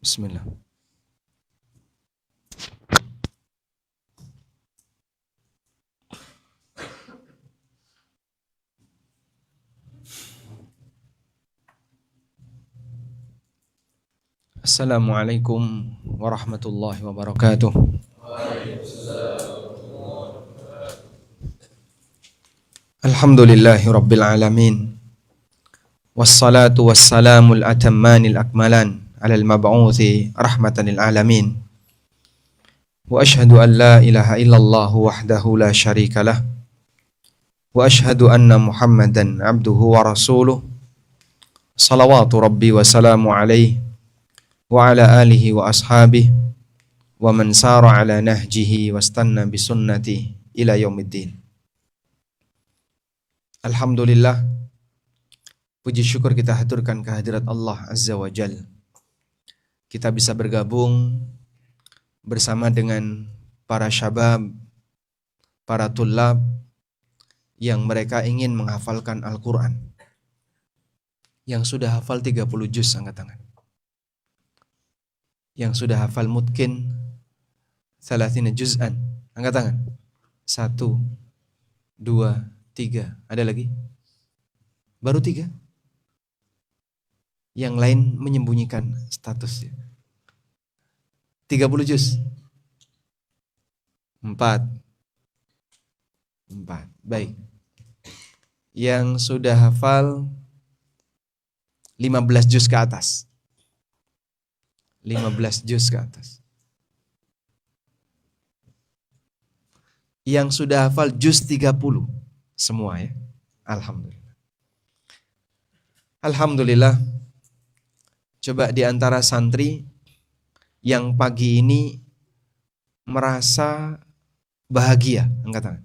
Bismillah. Assalamualaikum warahmatullahi wabarakatuh. Alhamdulillahi rabbil alamin. Wassalatu wassalamul atammanil akmalan alal mab'uthi rahmatan lil alamin. Wa ashhadu an la ilaha illallah wahdahu la syarikalah. Wa ashhadu anna Muhammadan abduhu wa rasuluh. Salawatu rabbi wa salamu alaihi wa ala alihi wa ashabihi wa man sara ala nahjihi wastanna bisunnati ila yaumiddin. Alhamdulillah, puji syukur kita haturkan kehadirat Allah Azza wa Jal. Kita bisa bergabung bersama dengan para syabab, para tullab yang mereka ingin menghafalkan Al-Quran. Yang sudah hafal 30 juz, angkat tangan. Yang sudah hafal mungkin 30 juz'an, angkat tangan. 1, 2, 3. Ada lagi? Baru 3. Yang lain menyembunyikan statusnya. 30 juz. 4. Baik. Yang sudah hafal 15 juz ke atas. 15 juz ke atas. Yang sudah hafal juz 30. Semua ya. Alhamdulillah. Alhamdulillah. Coba di antara santri yang pagi ini merasa bahagia, angkat tangan.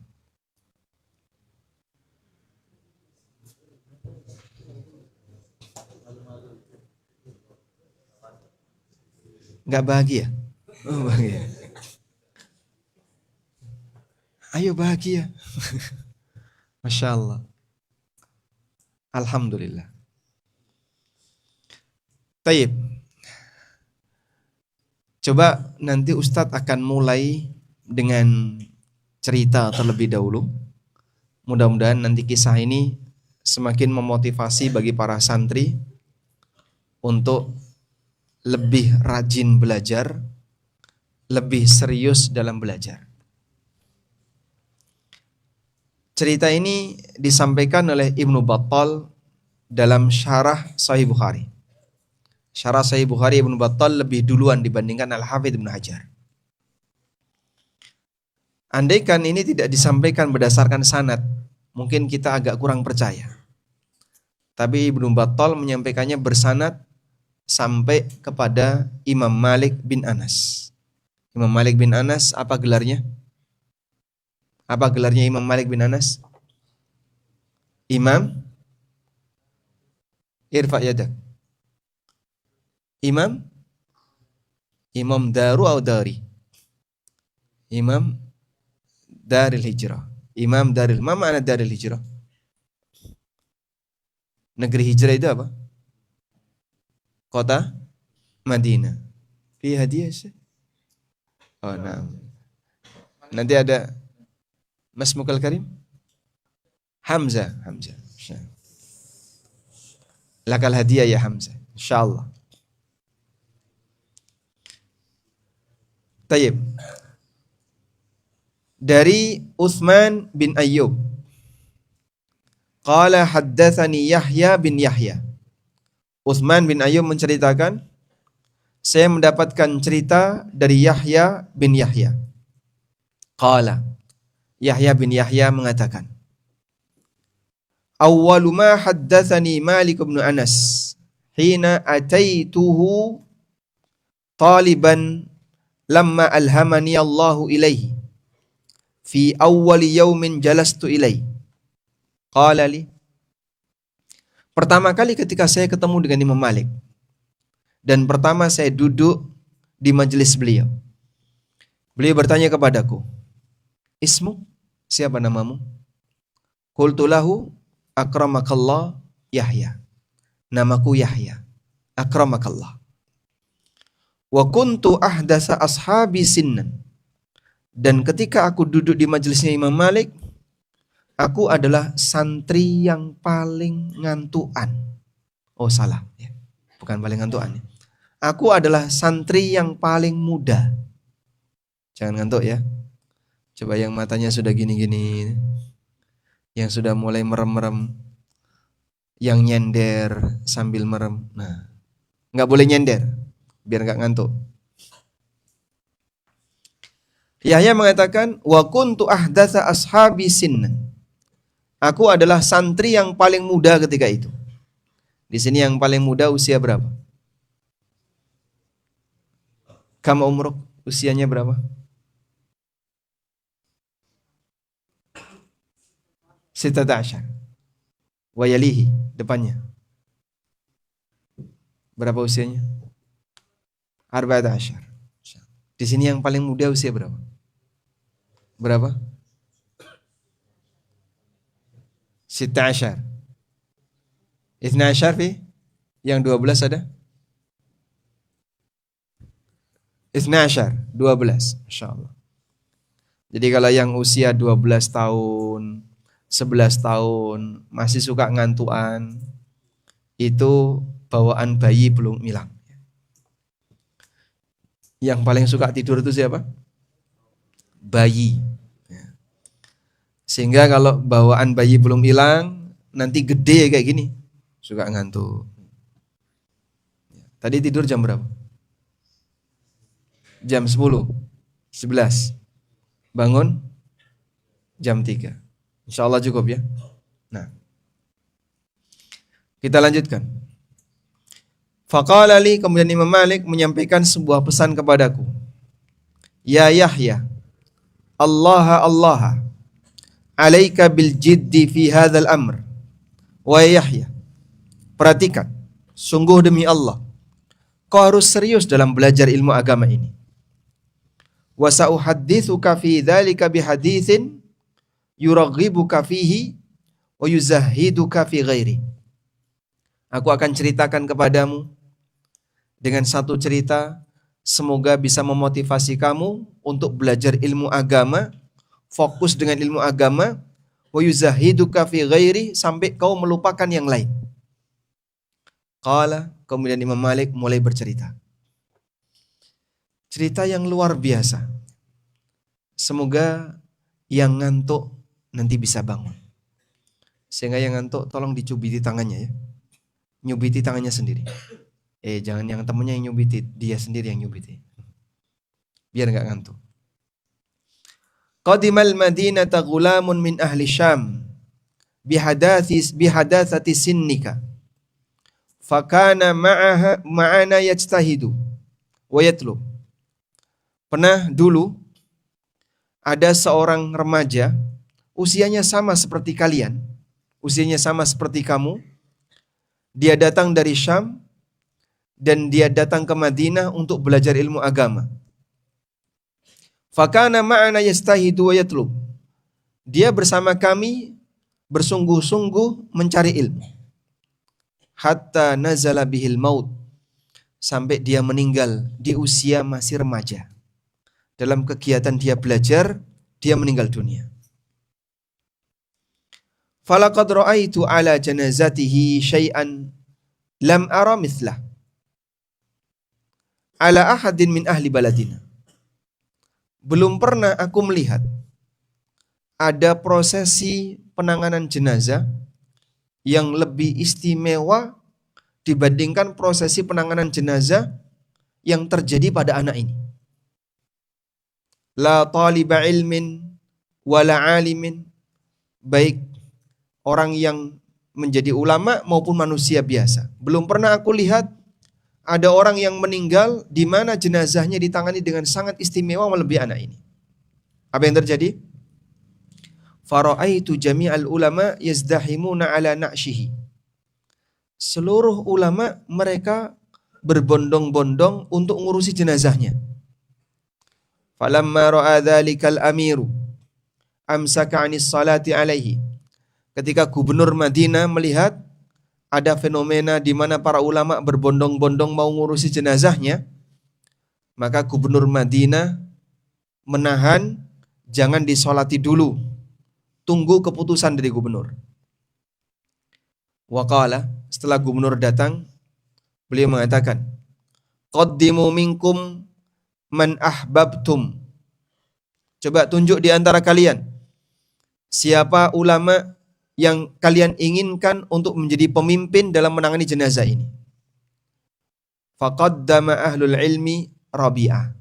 Enggak bahagia? Oh, bahagia. Ayo bahagia. Masya Allah. Alhamdulillah. Taib. Coba nanti Ustadz akan mulai dengan cerita terlebih dahulu. Mudah-mudahan nanti kisah ini semakin memotivasi bagi para santri untuk lebih rajin belajar, lebih serius dalam belajar. Cerita ini disampaikan oleh Ibnu Battal dalam syarah Sahih Bukhari. Syarah Sahih Bukhari Ibnu Battal lebih duluan dibandingkan Al-Hafidz Ibnu Hajar. Andaikan ini tidak disampaikan berdasarkan sanad, mungkin kita agak kurang percaya. Tapi Ibnu Battal menyampaikannya bersanad sampai kepada Imam Malik bin Anas. Imam Malik bin Anas, apa gelarnya? Apa gelarnya Imam Malik bin Anas? Imam Irfa' yadak. Imam Daru atau Dari? Imam Daril Hijrah. Imam Daril. Ma makna Daril Hijrah? Negeri hijrah itu apa? Kota Madinah. Fi hadiah sih. Oh, nah. Nanti ada Mas Mukal Karim? Hamzah. Lakal hadiah ya Hamzah. Insyaallah. Tayyib. Dari Utsman bin Ayyub. Qala haddatsani Yahya bin Yahya. Utsman bin Ayyub menceritakan, saya mendapatkan cerita dari Yahya bin Yahya. Qala, Yahya bin Yahya mengatakan, awwalu ma haddatsani Malik bin Anas hina ataituhu taliban lamma alhamani Allahu ilaihi fi awwali yaumin jalastu ilaihi. Qala li, pertama kali ketika saya ketemu dengan Imam Malik dan pertama saya duduk di majelis beliau, beliau bertanya kepadaku, ismu, siapa namamu? Qultu lahu akramakallah Yahya. Namaku Yahya. Akramakallah. Wa kuntu ahdasa ashabi sinnan. Dan ketika aku duduk di majelisnya Imam Malik, aku adalah santri yang paling ngantuan. Oh salah, ya. Bukan paling ngantuan. Ya. Aku adalah santri yang paling muda. Jangan ngantuk ya. Coba yang matanya sudah gini-gini, yang sudah mulai merem-merem, yang nyender sambil merem. Nah, nggak boleh nyender, biar nggak ngantuk. Yahya mengatakan, wa kuntu ahdatsa ashabi sinnan. Aku adalah santri yang paling muda ketika itu. Di sini yang paling muda usia berapa? Kamu umruk, usianya berapa? Sitata asyar. Wayalihi, depannya. Berapa usianya? Arba'ata asyar. Di sini yang paling muda usia berapa? Berapa? Sita asyar. Ithna asyar fi? Yang 12 ada? Ithna asyar, 12. Masya Allah. Jadi kalau yang usia 12 tahun, 11 tahun, masih suka ngantuan, itu bawaan bayi belum hilang. Yang paling suka tidur itu siapa? Bayi. Sehingga kalau bawaan bayi belum hilang, nanti gede kayak gini, suka ngantuk. Tadi tidur jam berapa? Jam 10, 11. Bangun jam 3. Insya Allah cukup ya. Nah, kita lanjutkan. Faqala li, kemudian Imam Malik menyampaikan sebuah pesan kepadaku. Ya Yahya, Allah, alaika bil jiddi fi hadzal amr. Wahai Yahya, perhatikan, sungguh demi Allah, kau harus serius dalam belajar ilmu agama ini. Wa sa'uhadditsuka fi dzalika bihaditsin yuraghibuka fihi wa yuzahiduka fi ghairi. Aku akan ceritakan kepadamu dengan satu cerita, semoga bisa memotivasi kamu untuk belajar ilmu agama, fokus dengan ilmu agama, wa yuzahiduka fi ghairi, sampai kau melupakan yang lain. Qala, kemudian Imam Malik mulai bercerita. Cerita yang luar biasa. Semoga yang ngantuk nanti bisa bangun. Sehingga yang ngantuk tolong dicubiti tangannya ya. Nyubiti tangannya sendiri. Jangan yang temennya yang nyubiti, dia sendiri yang nyubiti. Biar enggak ngantuk. Qadimal Madinata ghulamun min ahli Syam bihadatsati sinnika. Fakana ma'ana yajtahidu wa yatlub. Pernah dulu ada seorang remaja, usianya sama seperti kalian, usianya sama seperti kamu. Dia datang dari Syam dan dia datang ke Madinah untuk belajar ilmu agama. Fakana ma'ana yastahidu wa yatlub. Dia bersama kami bersungguh-sungguh mencari ilmu. Hatta nazala bihil maut. Sampai dia meninggal di usia masih remaja. Dalam kegiatan dia belajar, dia meninggal dunia. Falaqad ra'aitu ala janazatihi syai'an lam ara mithlah ala ahadin min ahli baladina. Belum pernah aku melihat ada prosesi penanganan jenazah yang lebih istimewa dibandingkan prosesi penanganan jenazah yang terjadi pada anak ini. La taliba ilmin wala alimin, baik orang yang menjadi ulama maupun manusia biasa. Belum pernah aku lihat ada orang yang meninggal di mana jenazahnya ditangani dengan sangat istimewa melebihi anak ini. Apa yang terjadi? Fara'aitu jami'al ulama yazdahimuna ala na'shihi. Seluruh ulama mereka berbondong-bondong untuk ngurusi jenazahnya. Falamma ra'a dzalikal amiru amsaka 'anis salati alaihi. Ketika gubernur Madinah melihat ada fenomena di mana para ulama berbondong-bondong mau ngurusi jenazahnya, Maka gubernur Madinah menahan, jangan disolati dulu, tunggu keputusan dari gubernur. Waqala, setelah gubernur datang, beliau mengatakan, qaddimu minkum man ahbabtum. Coba tunjuk di antara kalian siapa ulama yang kalian inginkan untuk menjadi pemimpin dalam menangani jenazah ini. Faqaddama ahlul ilmi Rabi'ah.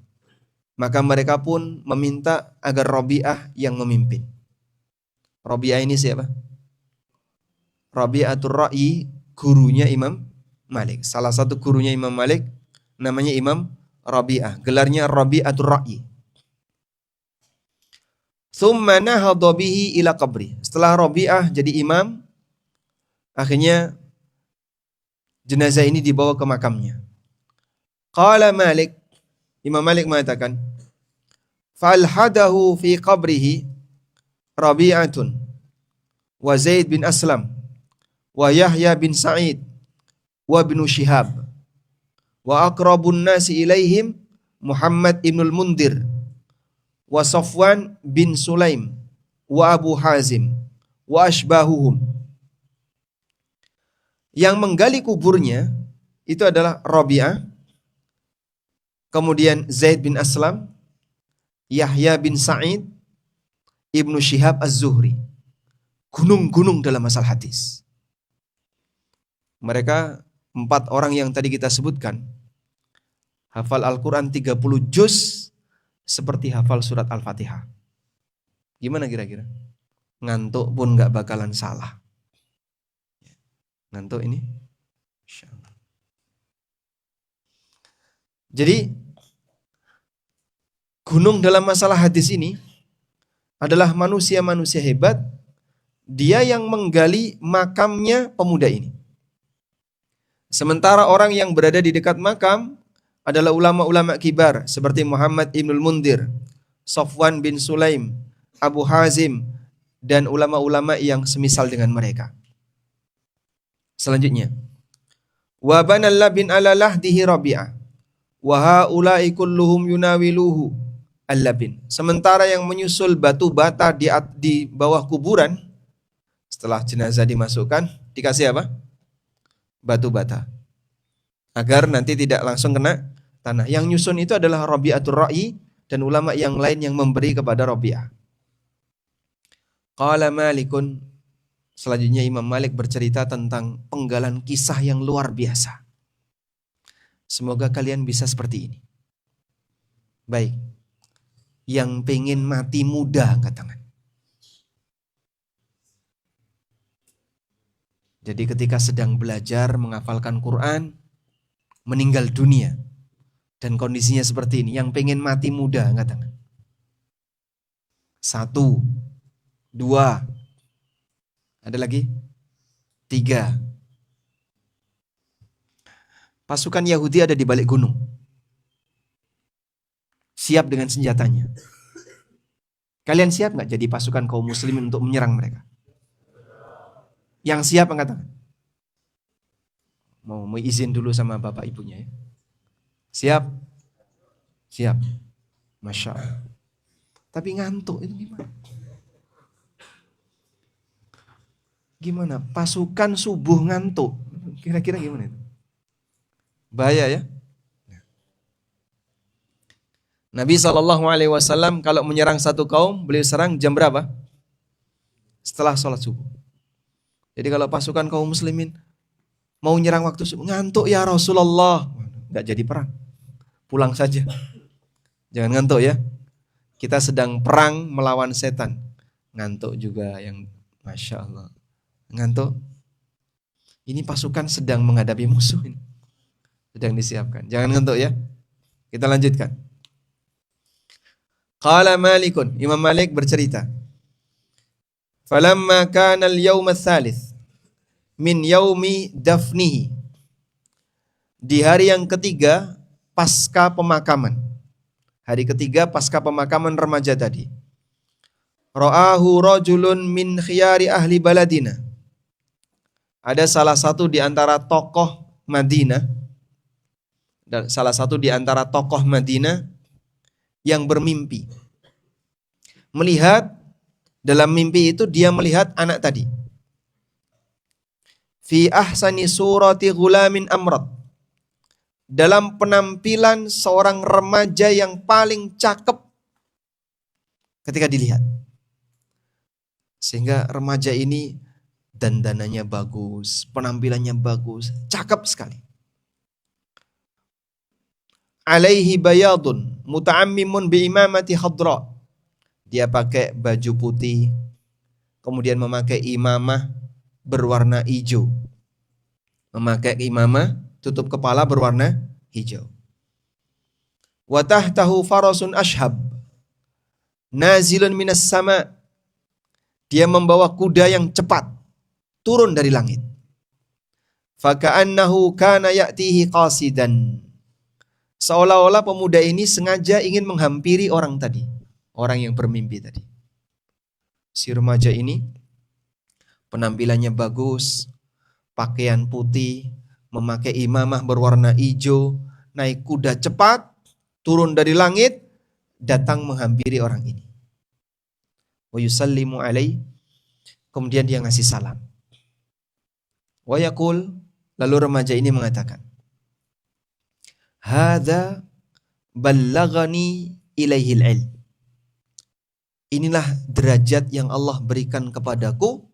Maka mereka pun meminta agar Rabi'ah yang memimpin. Rabi'ah ini siapa? Rabi'atul Ra'i, gurunya Imam Malik. Salah satu gurunya Imam Malik namanya Imam Rabi'ah. Gelarnya Rabi'atul Ra'i. Tsumma nahadha bihi ila qabri. Setelah Rabi'ah jadi imam, akhirnya jenazah ini dibawa ke makamnya. Qala Malik, Imam Malik mengatakan, falhadahu fi qabrihi Rabi'atun wa Zaid bin Aslam wa Yahya bin Sa'id wa bin Shihab wa aqrabun nasi ilaihim Muhammad ibnul Mundir wa Safwan bin Sulaim wa Abu Hazim wa ashbahuhum. Yang menggali kuburnya itu adalah Rabi'ah, kemudian Zaid bin Aslam, Yahya bin Sa'id, Ibnu Shihab Az-Zuhri. Gunung-gunung dalam masalah hadis. Mereka 4 orang yang tadi kita sebutkan hafal Al-Quran 30 juz seperti hafal surat Al-Fatihah. Gimana kira-kira? Ngantuk pun gak bakalan salah. Ngantuk ini? Insyaallah. Jadi gunung dalam masalah hadis ini adalah manusia-manusia hebat. Dia yang menggali makamnya pemuda ini. Sementara orang yang berada di dekat makam adalah ulama-ulama kibar seperti Muhammad ibnul Mundir, Safwan bin Sulaim, Abu Hazim, dan ulama-ulama yang semisal dengan mereka. Selanjutnya, wa banalla bin alalahdihi Rabi'ah wa haula'i kulluhum yunawiluhu al-labin. Sementara yang menyusul batu bata di bawah kuburan, setelah jenazah dimasukkan, dikasih apa? Batu bata. Agar nanti tidak langsung kena tanah. Yang nyusun itu adalah Rabi'atul Ra'i dan ulama yang lain yang memberi kepada Rabi'ah. Qala Malikun, selanjutnya Imam Malik bercerita tentang penggalan kisah yang luar biasa. Semoga kalian bisa seperti ini. Baik. Yang pengen mati muda, angkat tangan. Jadi ketika sedang belajar menghafalkan Quran, meninggal dunia, dan kondisinya seperti ini, yang pengen mati muda, angkat tangan. 1, 2, ada lagi? 3. Pasukan Yahudi ada di balik gunung, siap dengan senjatanya. Kalian siap nggak jadi pasukan kaum muslimin untuk menyerang mereka? Yang siap angkat tangan. Mau izin dulu sama bapak ibunya ya. Siap? Siap. Masya Allah. Tapi ngantuk itu gimana? Gimana? Pasukan subuh ngantuk. Kira-kira gimana itu? Bahaya ya. Nabi SAW kalau menyerang satu kaum, beliau serang jam berapa? Setelah sholat subuh. Jadi kalau pasukan kaum muslimin mau nyerang waktu subuh, ngantuk ya Rasulullah, nggak jadi perang, pulang saja. Jangan ngantuk ya. Kita sedang perang melawan setan, ngantuk juga yang Masya Allah. Ngantuk. Ini pasukan sedang menghadapi musuh ini, sedang disiapkan. Jangan ngantuk ya. Kita lanjutkan. Qala Malikun, Imam Malik bercerita, falamma kana al-yawm ats-tsalits min yaumi dafnihi, di hari yang ketiga pasca pemakaman, hari ketiga pasca pemakaman remaja tadi, ra'ahu rajulun min khiyari ahli baladina, ada salah satu di antara tokoh Madinah Dan salah satu di antara tokoh Madinah yang bermimpi. Melihat, dalam mimpi itu dia melihat anak tadi. Fi ahsani surati ghulamin amrad. Dalam penampilan seorang remaja yang paling cakep ketika dilihat. Sehingga remaja ini dandanannya bagus, penampilannya bagus, cakep sekali. Alaihi bayadun muta'ammimun biimamati khadra. Dia pakai baju putih, kemudian memakai imamah berwarna hijau. Memakai imamah tutup kepala berwarna hijau. Wa tahtahu farasun ashhab nazilun minas sama. Dia membawa kuda yang cepat turun dari langit. Faka'annahu kana ya'tihi qasidan. Seolah-olah pemuda ini sengaja ingin menghampiri orang tadi, orang yang bermimpi tadi. Si remaja ini penampilannya bagus, pakaian putih, memakai imamah berwarna hijau, naik kuda cepat, turun dari langit, datang menghampiri orang ini. Wa yusallimu alaihi, kemudian dia ngasih salam. Wa yaqul, lalu remaja ini mengatakan, hadza ballaghani ilaihil ilm. Inilah derajat yang Allah berikan kepadaku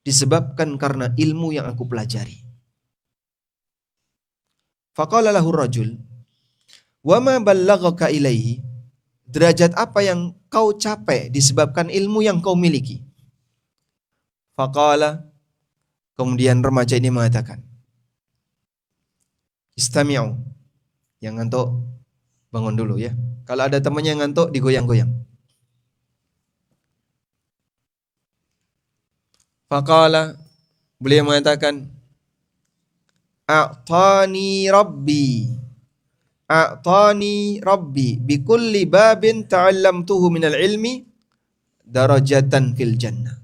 disebabkan karena ilmu yang aku pelajari. Faqala lahu rajul, wa ma ballaghaka ilaihi? Derajat apa yang kau capai disebabkan ilmu yang kau miliki? Faqala, kemudian remaja ini mengatakan, istami'u. Yang ngantuk bangun dulu ya. Kalau ada temannya yang ngantuk digoyang-goyang. Faqala, beliau mengatakan, a'tani rabbi bikulli babin ta'allamtuhu minal ilmi darajatan fil jannah.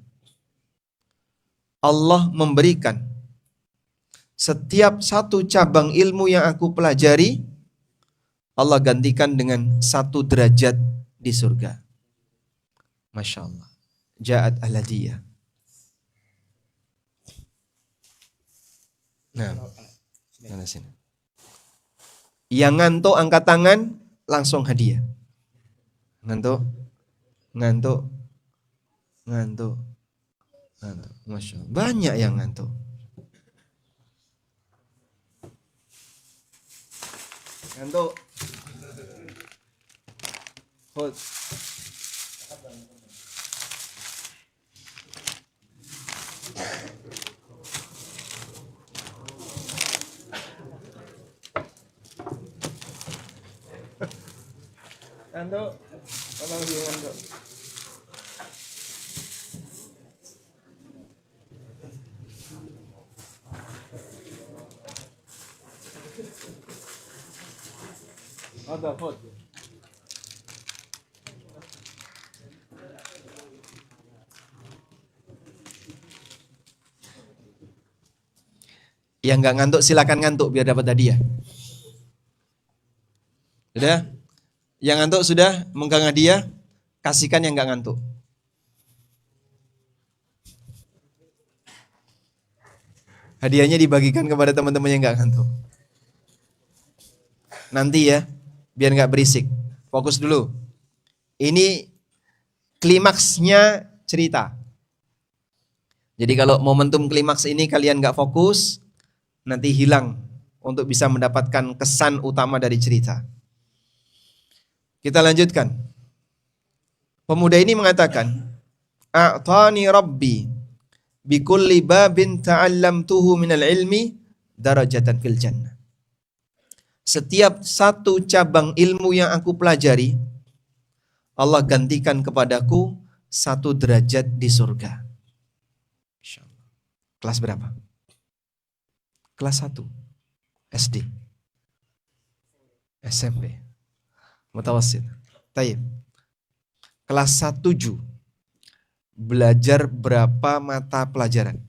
Allah memberikan setiap satu cabang ilmu yang aku pelajari, Allah gantikan dengan 1 derajat di surga. Masya Allah. Ja'at al-hadiyah. Nah, mana sini? Yang ngantuk angkat tangan, langsung hadiah. Ngantuk. Masya Allah. Banyak yang ngantuk. Ngantuk. Hold. Ngantuk. Tolong dia ngantuk. Ada hold. Yang nggak ngantuk silakan ngantuk biar dapat hadiah. Sudah? Yang ngantuk sudah megang hadiah, kasihkan yang nggak ngantuk. Hadiahnya dibagikan kepada teman-teman yang nggak ngantuk. Nanti ya, biar nggak berisik. Fokus dulu. Ini klimaksnya cerita. Jadi kalau momentum klimaks ini kalian nggak fokus, nanti hilang untuk bisa mendapatkan kesan utama dari cerita. Kita lanjutkan. Pemuda ini mengatakan, a'tani rabbi bikulli babin ta'allamtuhu minal ilmi darajatan fil jannah. Setiap satu cabang ilmu yang aku pelajari, Allah gantikan kepadaku 1 derajat di surga. Kelas berapa? Kelas 1 SD, SMP, mutawassit. Taib. Kelas 1 belajar berapa mata pelajaran?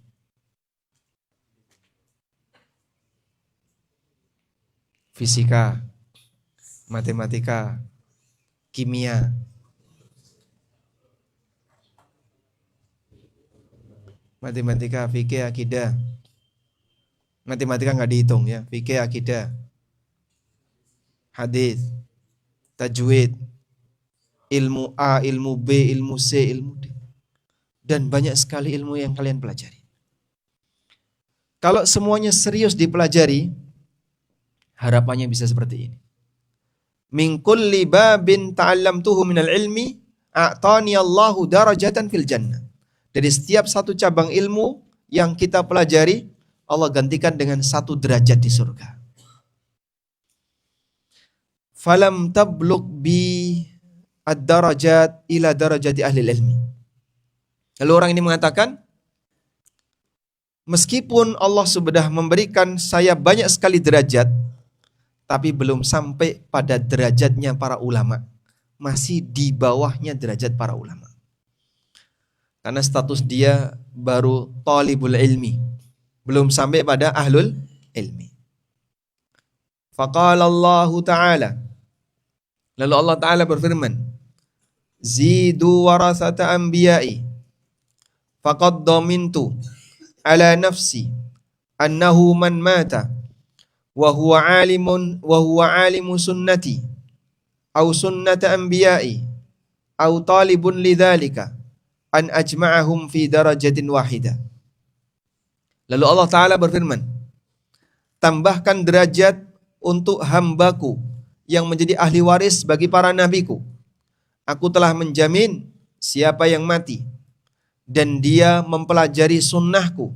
fisika, matematika, kimia. Matematika, fikih, akidah. Matematika nggak dihitung ya, fikih, akidah, hadis, tajwid, ilmu A, ilmu B, ilmu C, ilmu D. Dan banyak sekali ilmu yang kalian pelajari. Kalau semuanya serius dipelajari, harapannya bisa seperti ini. Min kulli babin ta'allamtuhu minal ilmi a'tani Allahu darajatan fil jannah. Dari setiap satu cabang ilmu yang kita pelajari, Allah gantikan dengan satu derajat di surga. Falam tablugh bi ad-darajat ila darajati ahli ilmi. Lalu orang ini mengatakan, meskipun Allah sudah memberikan saya banyak sekali derajat, tapi belum sampai pada derajatnya para ulama. Masih di bawahnya derajat para ulama. Karena status dia baru talibul ilmi. Belum sampai pada ahlul ilmi. Faqala Allah Ta'ala. Lalu Allah Ta'ala berfirman, Zidu warasata anbiya'i. Faqad domintu ala nafsi annahu man mata wa huwa alimu sunnati au sunnata anbiya'i au talibun lidzalika an ajma'ahum fi darajatin wahida. Lalu Allah Ta'ala berfirman, tambahkan derajat untuk hambaku yang menjadi ahli waris bagi para nabiku. Aku telah menjamin siapa yang mati dan dia mempelajari sunnahku,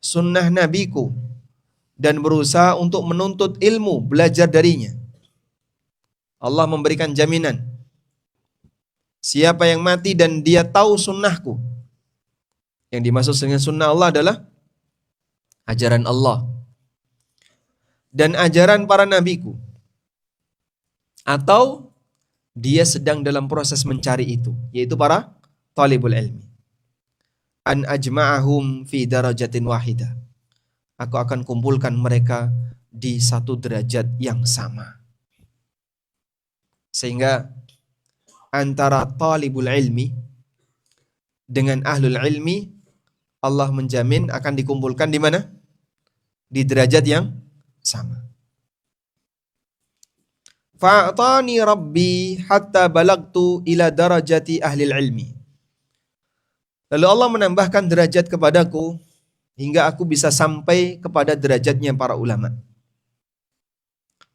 sunnah nabiku, dan berusaha untuk menuntut ilmu, belajar darinya. Allah memberikan jaminan. Siapa yang mati dan dia tahu sunnahku. Yang dimaksud dengan sunnah Allah adalah ajaran Allah dan ajaran para nabiku. Atau dia sedang dalam proses mencari itu, yaitu para talibul ilmi. An ajma'ahum fi darajatin wahidah. Aku akan kumpulkan mereka di satu derajat yang sama. Sehingga antara talibul ilmi dengan ahlul ilmi, Allah menjamin akan dikumpulkan di mana? Di derajat yang sama. Fa'atani rabbi hatta balagtu ila darajati ahlil ilmi. Lalu Allah menambahkan derajat kepadaku hingga aku bisa sampai kepada derajatnya para ulama.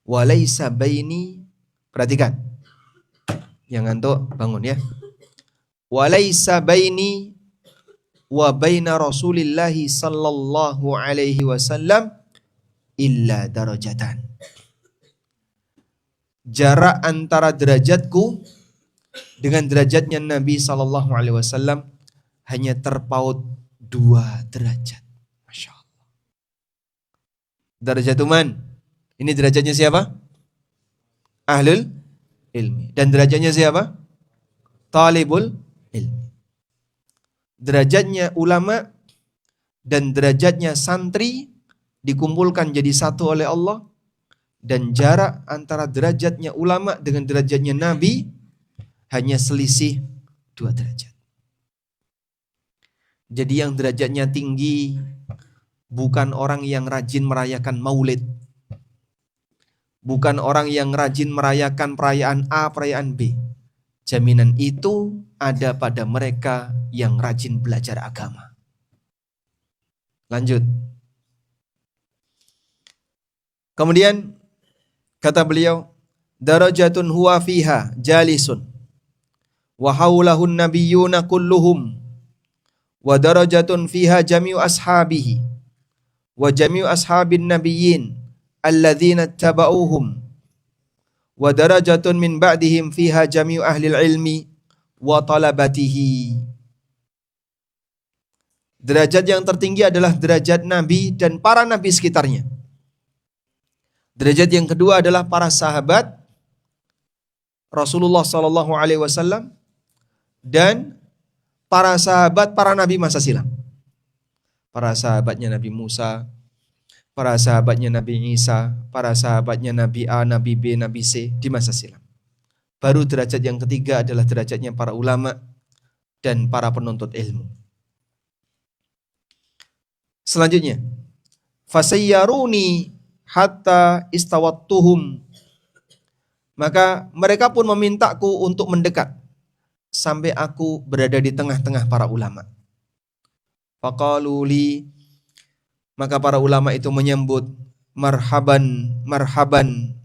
Walaysa baini, perhatikan. Yang ngantuk bangun ya. Walaysa baini wa baina Rasulillahi sallallahu alaihi wasallam illa darajatan. Jarak antara derajatku dengan derajatnya Nabi sallallahu alaihi wasallam hanya terpaut 2 derajat. Masya Allah. Darajatul man. Ini derajatnya siapa? Ahlul ilmi. Dan derajatnya siapa? Talibul ilmi. Derajatnya ulama dan derajatnya santri dikumpulkan jadi satu oleh Allah. Dan jarak antara derajatnya ulama dengan derajatnya Nabi hanya selisih 2 derajat. Jadi yang derajatnya tinggi bukan orang yang rajin merayakan maulid. Bukan orang yang rajin merayakan perayaan A, perayaan B. Jaminan itu ada pada mereka yang rajin belajar agama. Lanjut. Kemudian kata beliau, darajatun huwa fiha jalisun wa haulahun nabiyyuna kulluhum wa darajatun fiha jami'u ashabihi wa jami'u ashabin nabiyyin alladzina tabauhum wa darajatun min ba'dihim fiha jami'u ahlil ilmi wa talabatihi. Derajat yang tertinggi adalah derajat Nabi dan para nabi sekitarnya. Derajat yang kedua adalah para sahabat Rasulullah sallallahu alaihi wasallam dan para sahabat para nabi masa silam. Para sahabatnya Nabi Musa, para sahabatnya Nabi Isa, para sahabatnya Nabi A, Nabi B, Nabi C di masa silam. Baru derajat yang ketiga adalah derajatnya para ulama dan para penuntut ilmu. Selanjutnya, fasayyaruni hatta istawattuhum. Maka mereka pun memintaku untuk mendekat sampai aku berada di tengah-tengah para ulama. Faqaluli, maka para ulama itu menyambut, marhaban, marhaban,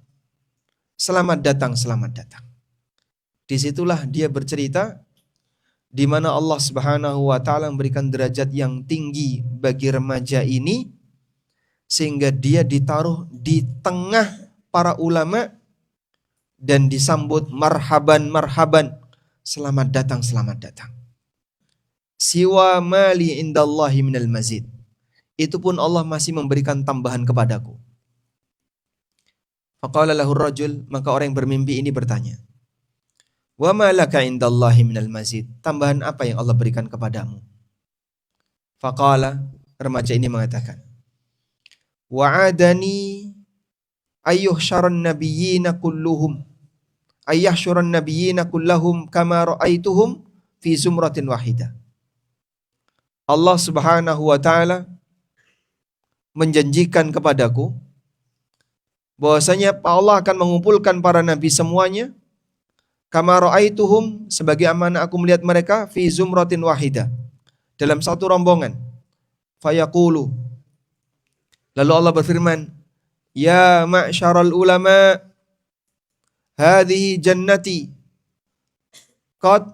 selamat datang, selamat datang. Disitulah dia bercerita di mana Allah Subhanahu wa taala memberikan derajat yang tinggi bagi remaja ini sehingga dia ditaruh di tengah para ulama dan disambut marhaban, marhaban, selamat datang, selamat datang. Siwa mali indallahi minal mazid. Itu pun Allah masih memberikan tambahan kepadaku. Faqala lahu rajul, maka orang yang bermimpi ini bertanya, wa ma laka indallahi minal mazid. Tambahan apa yang Allah berikan kepadamu? Faqala, remaja ini mengatakan, wa'adani ayyuhsyaran nabiyyina kulluhum ayyahsyuran nabiyyina kullahum kama ra'aituhum fi zumratin wahidah. Allah Subhanahu wa taala menjanjikan kepadaku bahwasanya Allah akan mengumpulkan para nabi semuanya kama ra'aituhum, sebagaimana aku melihat mereka fi zumratin wahidah, dalam satu rombongan. Fayaqulu, lalu Allah berfirman, ya ma'syaral ulama, hadhihi jannati qad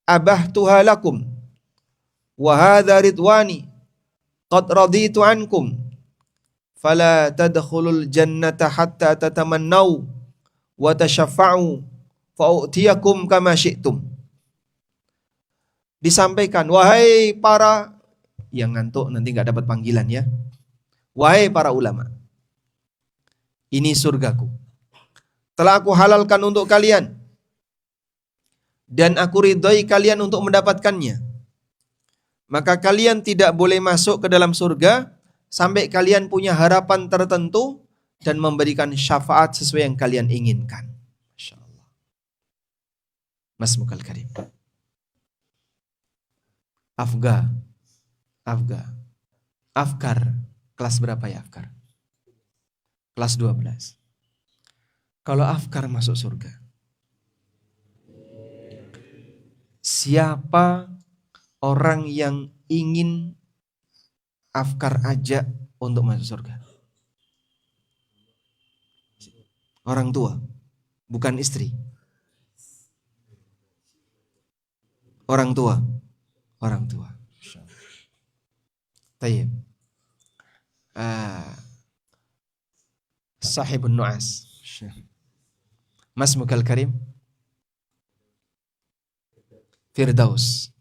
abahtuha lakum wa hadha ridwani qad raditu ankum fala tadkhulul jannata hatta tatamannau wa tashaffa'u fa'utiyakum kama syi'tum. Disampaikan, wahai para yang ngantuk nanti enggak dapat panggilan ya. Wahai para ulama, ini surgaku. Telah aku halalkan untuk kalian dan aku ridhoi kalian untuk mendapatkannya. Maka kalian tidak boleh masuk ke dalam surga sampai kalian punya harapan tertentu dan memberikan syafaat sesuai yang kalian inginkan. Masya Allah. Mas Mukal Karim. Afkar. Kelas berapa ya Afkar? Kelas 12. Kalau Afkar masuk surga, siapa orang yang ingin Afkar ajak untuk masuk surga? Orang tua, bukan istri. Orang tua. Tayyib. Sahibun Nu'as. Mas Mukal Karim. Firdaus.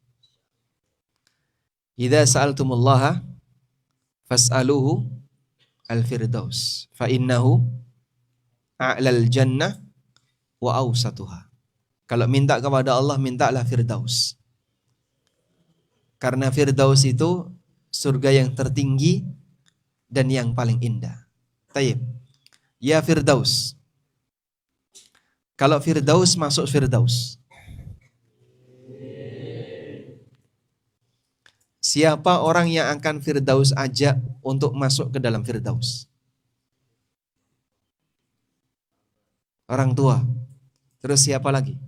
Idza sa'altumullaha fas'aluhu al-firdaus fa innahu a'lal jannah wa awsatuha. Kalau minta kepada Allah, mintalah Firdaus. Karena Firdaus itu surga yang tertinggi dan yang paling indah. Tayyib. Ya Firdaus. Kalau Firdaus masuk Firdaus. Siapa orang yang akan Firdaus ajak untuk masuk ke dalam Firdaus? Orang tua. Terus siapa lagi?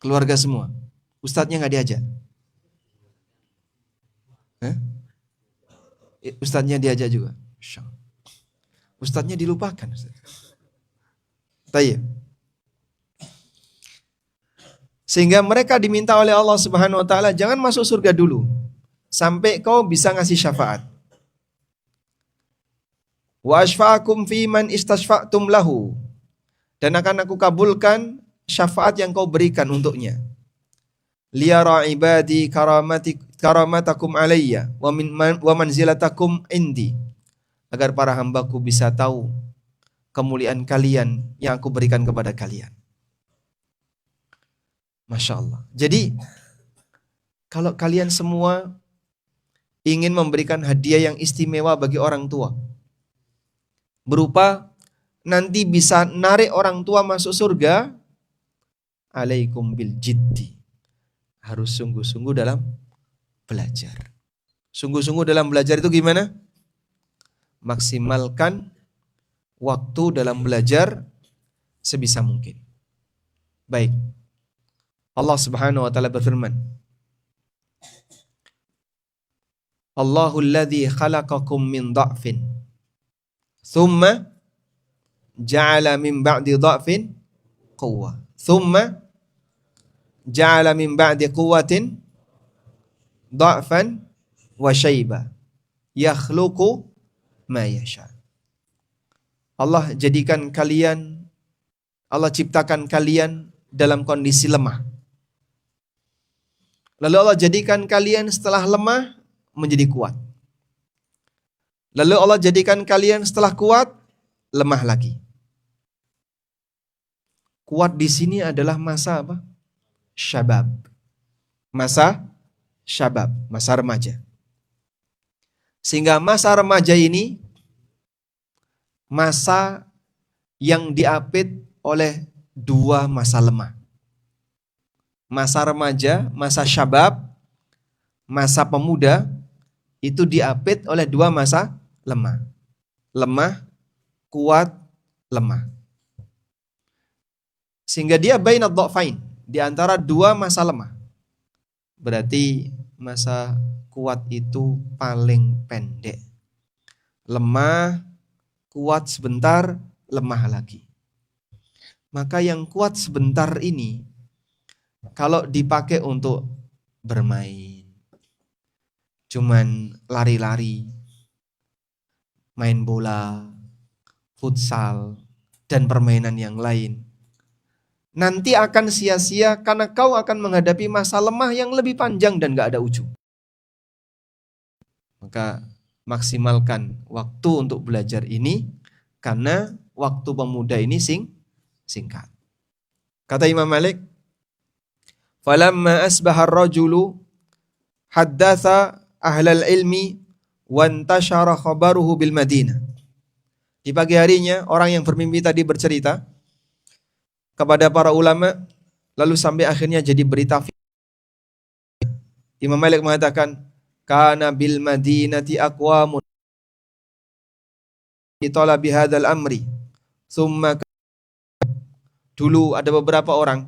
Keluarga semua. Ustadznya nggak diajak? Ustadznya diajak juga. Ustadznya dilupakan. Tayyib. Sehingga mereka diminta oleh Allah Subhanahu wa taala, jangan masuk surga dulu sampai kau bisa ngasih syafaat. Wa asfa'akum fi man istashfa'tum lahu. Dan akan aku kabulkan syafaat yang kau berikan untuknya. Liyara ibadi karamatakum alayya wa manzilatakum indi. Agar para hambaku bisa tahu kemuliaan kalian yang aku berikan kepada kalian. Masya Allah. Jadi kalau kalian semua ingin memberikan hadiah yang istimewa bagi orang tua. Berupa nanti bisa narik orang tua masuk surga, alaikum bil jiddi. Harus sungguh-sungguh dalam belajar. Sungguh-sungguh dalam belajar itu gimana? Maksimalkan waktu dalam belajar sebisa mungkin. Baik. Allah Subhanahu wa taala berfirman, Allahul ladzi khalaqakum min dha'fin thumma ja'ala min ba'di dha'fin quwwah thumma ja'ala min ba'di quwwatin dha'fan wa syaiba yakhluqu ma yasha. Allah ciptakan kalian dalam kondisi lemah. Lalu Allah jadikan kalian setelah lemah menjadi kuat. Lalu Allah jadikan kalian setelah kuat lemah lagi. Kuat di sini adalah masa apa? Syabab. Masa syabab, masa remaja. Sehingga masa remaja ini masa yang diapit oleh dua masa lemah. Masa remaja, masa syabab, masa pemuda itu diapit oleh dua masa lemah. Lemah, kuat, lemah. Sehingga dia bainad dha'fain, di antara dua masa lemah. Berarti masa kuat itu paling pendek. Lemah, kuat sebentar, lemah lagi. Maka yang kuat sebentar ini kalau dipakai untuk bermain, cuman lari-lari, main bola, futsal, dan permainan yang lain, nanti akan sia-sia karena kau akan menghadapi masa lemah yang lebih panjang dan gak ada ujung. Maka maksimalkan waktu untuk belajar ini karena waktu pemuda ini singkat. Kata Imam Malik, falamma asbaha ar-rajulu haddatha ahlal ilmi wa intashara khabaruhu bil Madinah. Di pagi harinya orang yang bermimpi tadi bercerita kepada para ulama, lalu sampai akhirnya jadi berita. Imam Malik mengatakan, kana bil Madinati aqwamun talabi hadzal amri. Dulu ada beberapa orang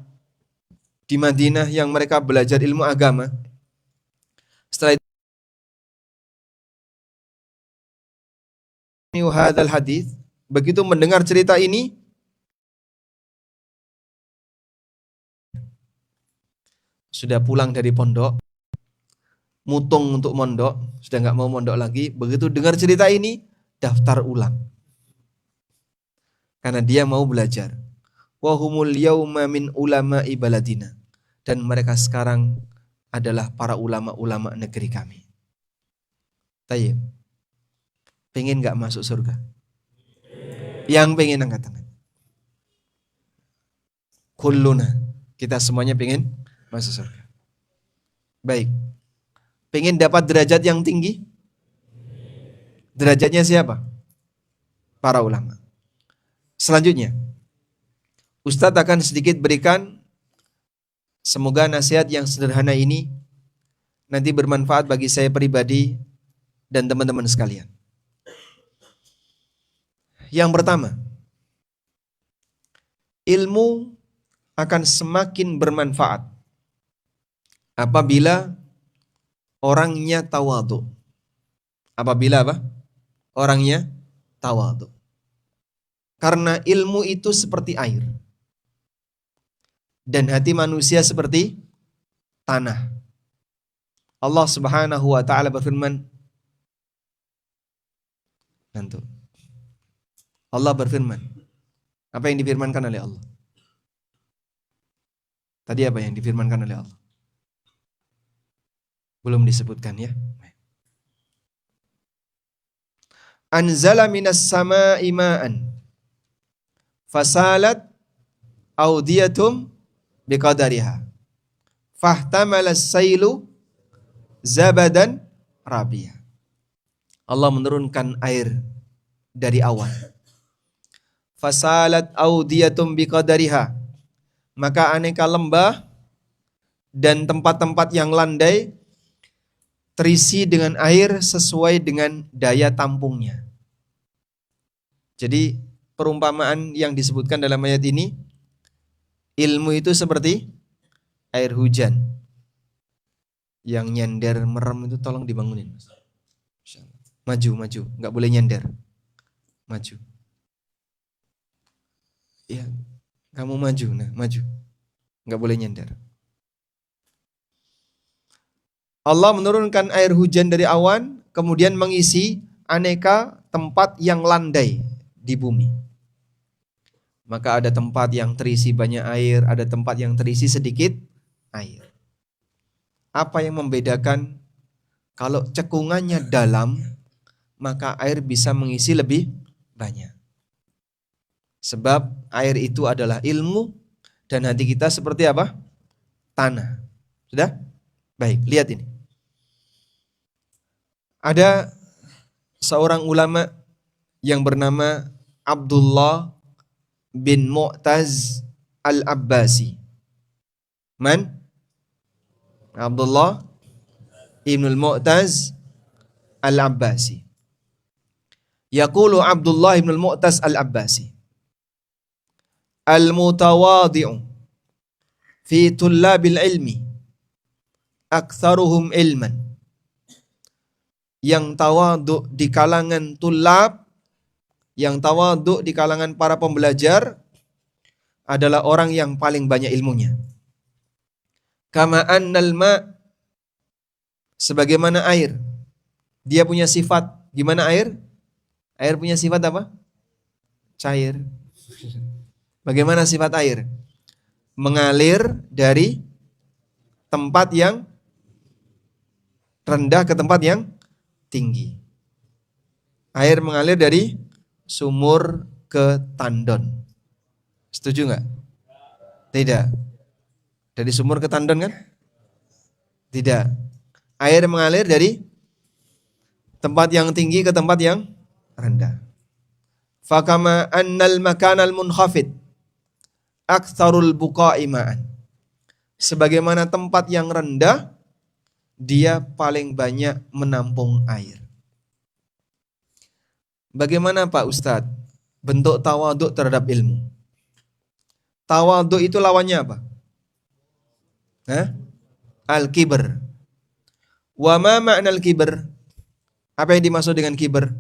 di Madinah yang mereka belajar ilmu agama. Setelah itu hadzal hadis, begitu mendengar cerita ini, sudah pulang dari pondok, mutung untuk mondok, sudah nggak mau mondok lagi. Begitu dengar cerita ini, daftar ulang. Karena dia mau belajar. Wa humul yauma min ulama'i baladina. Dan mereka sekarang adalah para ulama-ulama negeri kami. Tayyib. Pengen nggak masuk surga? Yang pengen angkat tangan. Kulluna. Kita semuanya pengen masuk surga. Baik. Pengen dapat derajat yang tinggi? Derajatnya siapa? Para ulama. Selanjutnya, Ustadz akan sedikit berikan, semoga nasihat yang sederhana ini nanti bermanfaat bagi saya pribadi dan teman-teman sekalian. Yang pertama, ilmu akan semakin bermanfaat apabila orangnya tawadhu. Apabila apa? Orangnya tawadhu. Karena ilmu itu seperti air. Dan hati manusia seperti tanah. Allah Subhanahu wa taala berfirman, Allah berfirman. Apa yang difirmankan oleh Allah? Tadi apa yang difirmankan oleh Allah? Belum disebutkan ya. Anzala minas sama'i ma'an fasalat audiyatum biqadariha fahtamala as-sailu zabadan rabiyah. Allah menurunkan air dari awan. Fasalat audiyatum biqadariha. Maka aneka lembah dan tempat-tempat yang landai terisi dengan air sesuai dengan daya tampungnya. Jadi perumpamaan yang disebutkan dalam ayat ini, ilmu itu seperti air hujan. Yang nyender merem itu tolong dibangunin. Maju, nggak boleh nyender. Maju. Ya, kamu maju, maju. Nggak boleh nyender. Allah menurunkan air hujan dari awan, kemudian mengisi aneka tempat yang landai di bumi. Maka ada tempat yang terisi banyak air, ada tempat yang terisi sedikit air. Apa yang membedakan? Kalau cekungannya dalam, maka air bisa mengisi lebih banyak. Sebab air itu adalah ilmu dan hati kita seperti apa? Tanah. Sudah? Baik, lihat ini. Ada seorang ulama yang bernama Abdullah bin Mu'taz al-Abbasi. Man? Abdullah ibn al-Mu'taz al-Abbasi. Yaqulu Abdullah ibn al-Mu'taz al-Abbasi. Al-mutawadi'u fi tullabil ilmi aktsaruhum ilman. Yang tawadhu di kalangan tulab, yang tawadhu di kalangan para pembelajar adalah orang yang paling banyak ilmunya. Kama annal ma, sebagaimana air, dia punya sifat. Gimana air? Air punya sifat apa? Cair. Bagaimana sifat air? Mengalir dari tempat yang rendah ke tempat yang tinggi. Air mengalir dari sumur ke tandon. Setuju nggak? Tidak. Dari sumur ke tandon kan? Tidak. Air mengalir dari tempat yang tinggi ke tempat yang rendah. Fakama annal makanal munkhafid aktsarul buqa'i ma'an. Sebagaimana tempat yang rendah, dia paling banyak menampung air. Bagaimana Pak Ustadz bentuk tawaduk terhadap ilmu? Tawaduk itu lawannya apa? Al-kibr. Wa ma ma'na al-kibr? Apa yang dimaksud dengan kibr?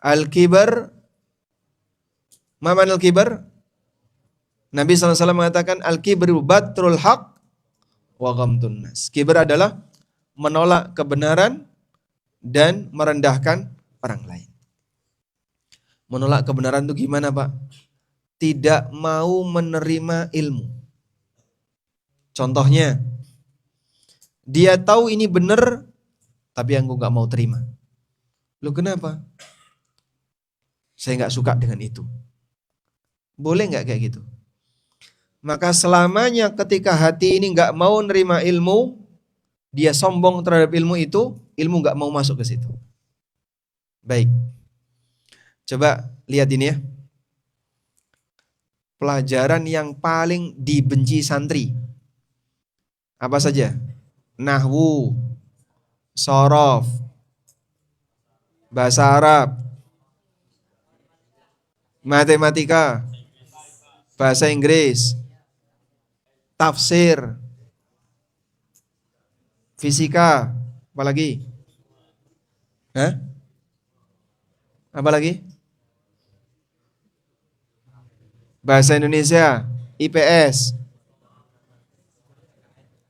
Al-kibr, ma ma'na al-kibr? Nabi SAW mengatakan al-kibru batrul haq wa ghamtun nas. Kibr adalah menolak kebenaran dan merendahkan orang lain. Menolak kebenaran itu gimana Pak? Tidak mau menerima ilmu. Contohnya, dia tahu ini benar, tapi aku gak mau terima. Loh kenapa? Saya gak suka dengan itu. Boleh gak kayak gitu? Maka selamanya ketika hati ini gak mau nerima ilmu, dia sombong terhadap ilmu itu, ilmu gak mau masuk ke situ. Baik. Coba lihat ini ya. Pelajaran yang paling dibenci santri. Apa saja? Nahwu, shorof, bahasa Arab, matematika, bahasa Inggris, tafsir, fisika, apa lagi? Apa lagi? Bahasa Indonesia, IPS,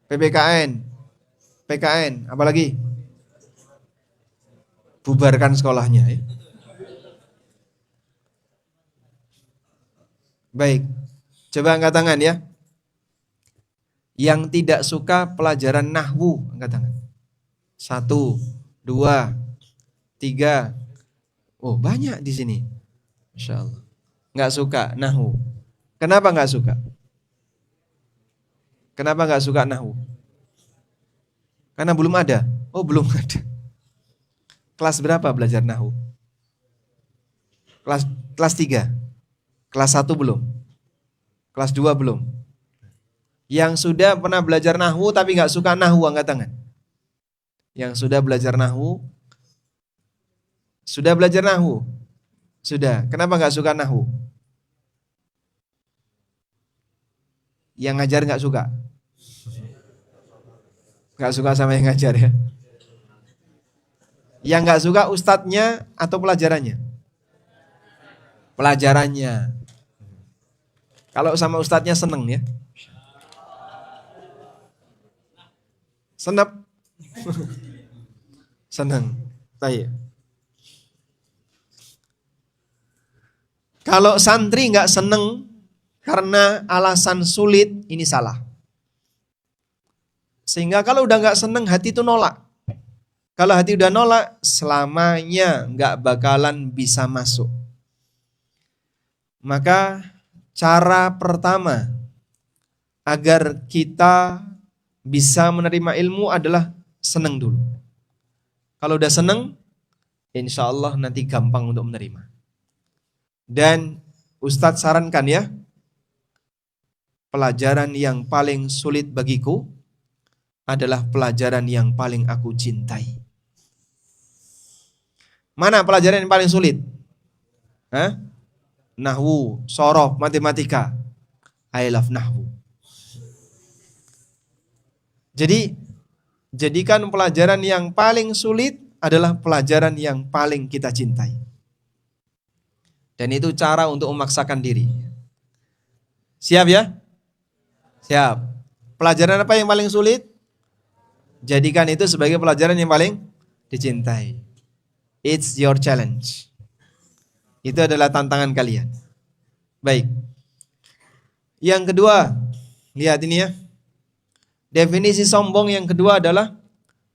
PPKN, PKN, apa lagi? Bubarkan sekolahnya. Ya. Baik, coba angkat tangan ya. Yang tidak suka pelajaran nahwu, angkat tangan. 1, 2, 3. Oh banyak di sini. Masya Allah. Nggak suka nahwu. Kenapa nggak suka? Kenapa nggak suka nahwu? Karena belum ada. Oh, belum ada. Kelas berapa belajar nahwu? Kelas 3. Kelas 1 belum. Kelas 2 belum. Yang sudah pernah belajar nahwu tapi nggak suka nahwu, angkat tangan. Yang sudah belajar nahwu. Sudah belajar nahwu? Sudah. Kenapa nggak suka nahwu? Yang ngajar nggak suka? Nggak suka sama yang ngajar ya? Yang nggak suka ustadznya atau pelajarannya? Pelajarannya. Kalau sama ustadznya seneng ya? Senep? Seneng. Baik. Kalau santri nggak seneng karena alasan sulit, ini salah. Sehingga kalau udah nggak seneng, hati itu nolak. Kalau hati udah nolak, selamanya nggak bakalan bisa masuk. Maka cara pertama agar kita bisa menerima ilmu adalah seneng dulu. Kalau udah seneng, insya Allah nanti gampang untuk menerima. Dan Ustadz sarankan ya, pelajaran yang paling sulit bagiku adalah pelajaran yang paling aku cintai. Mana pelajaran yang paling sulit? Hah? Nahwu, sorof, matematika. I love nahwu. Jadi, jadikan pelajaran yang paling sulit adalah pelajaran yang paling kita cintai. Dan itu cara untuk memaksakan diri. Siap ya? Siap. Pelajaran apa yang paling sulit? Jadikan itu sebagai pelajaran yang paling dicintai. It's your challenge. Itu adalah tantangan kalian. Baik. Yang kedua, lihat ini ya. Definisi sombong yang kedua adalah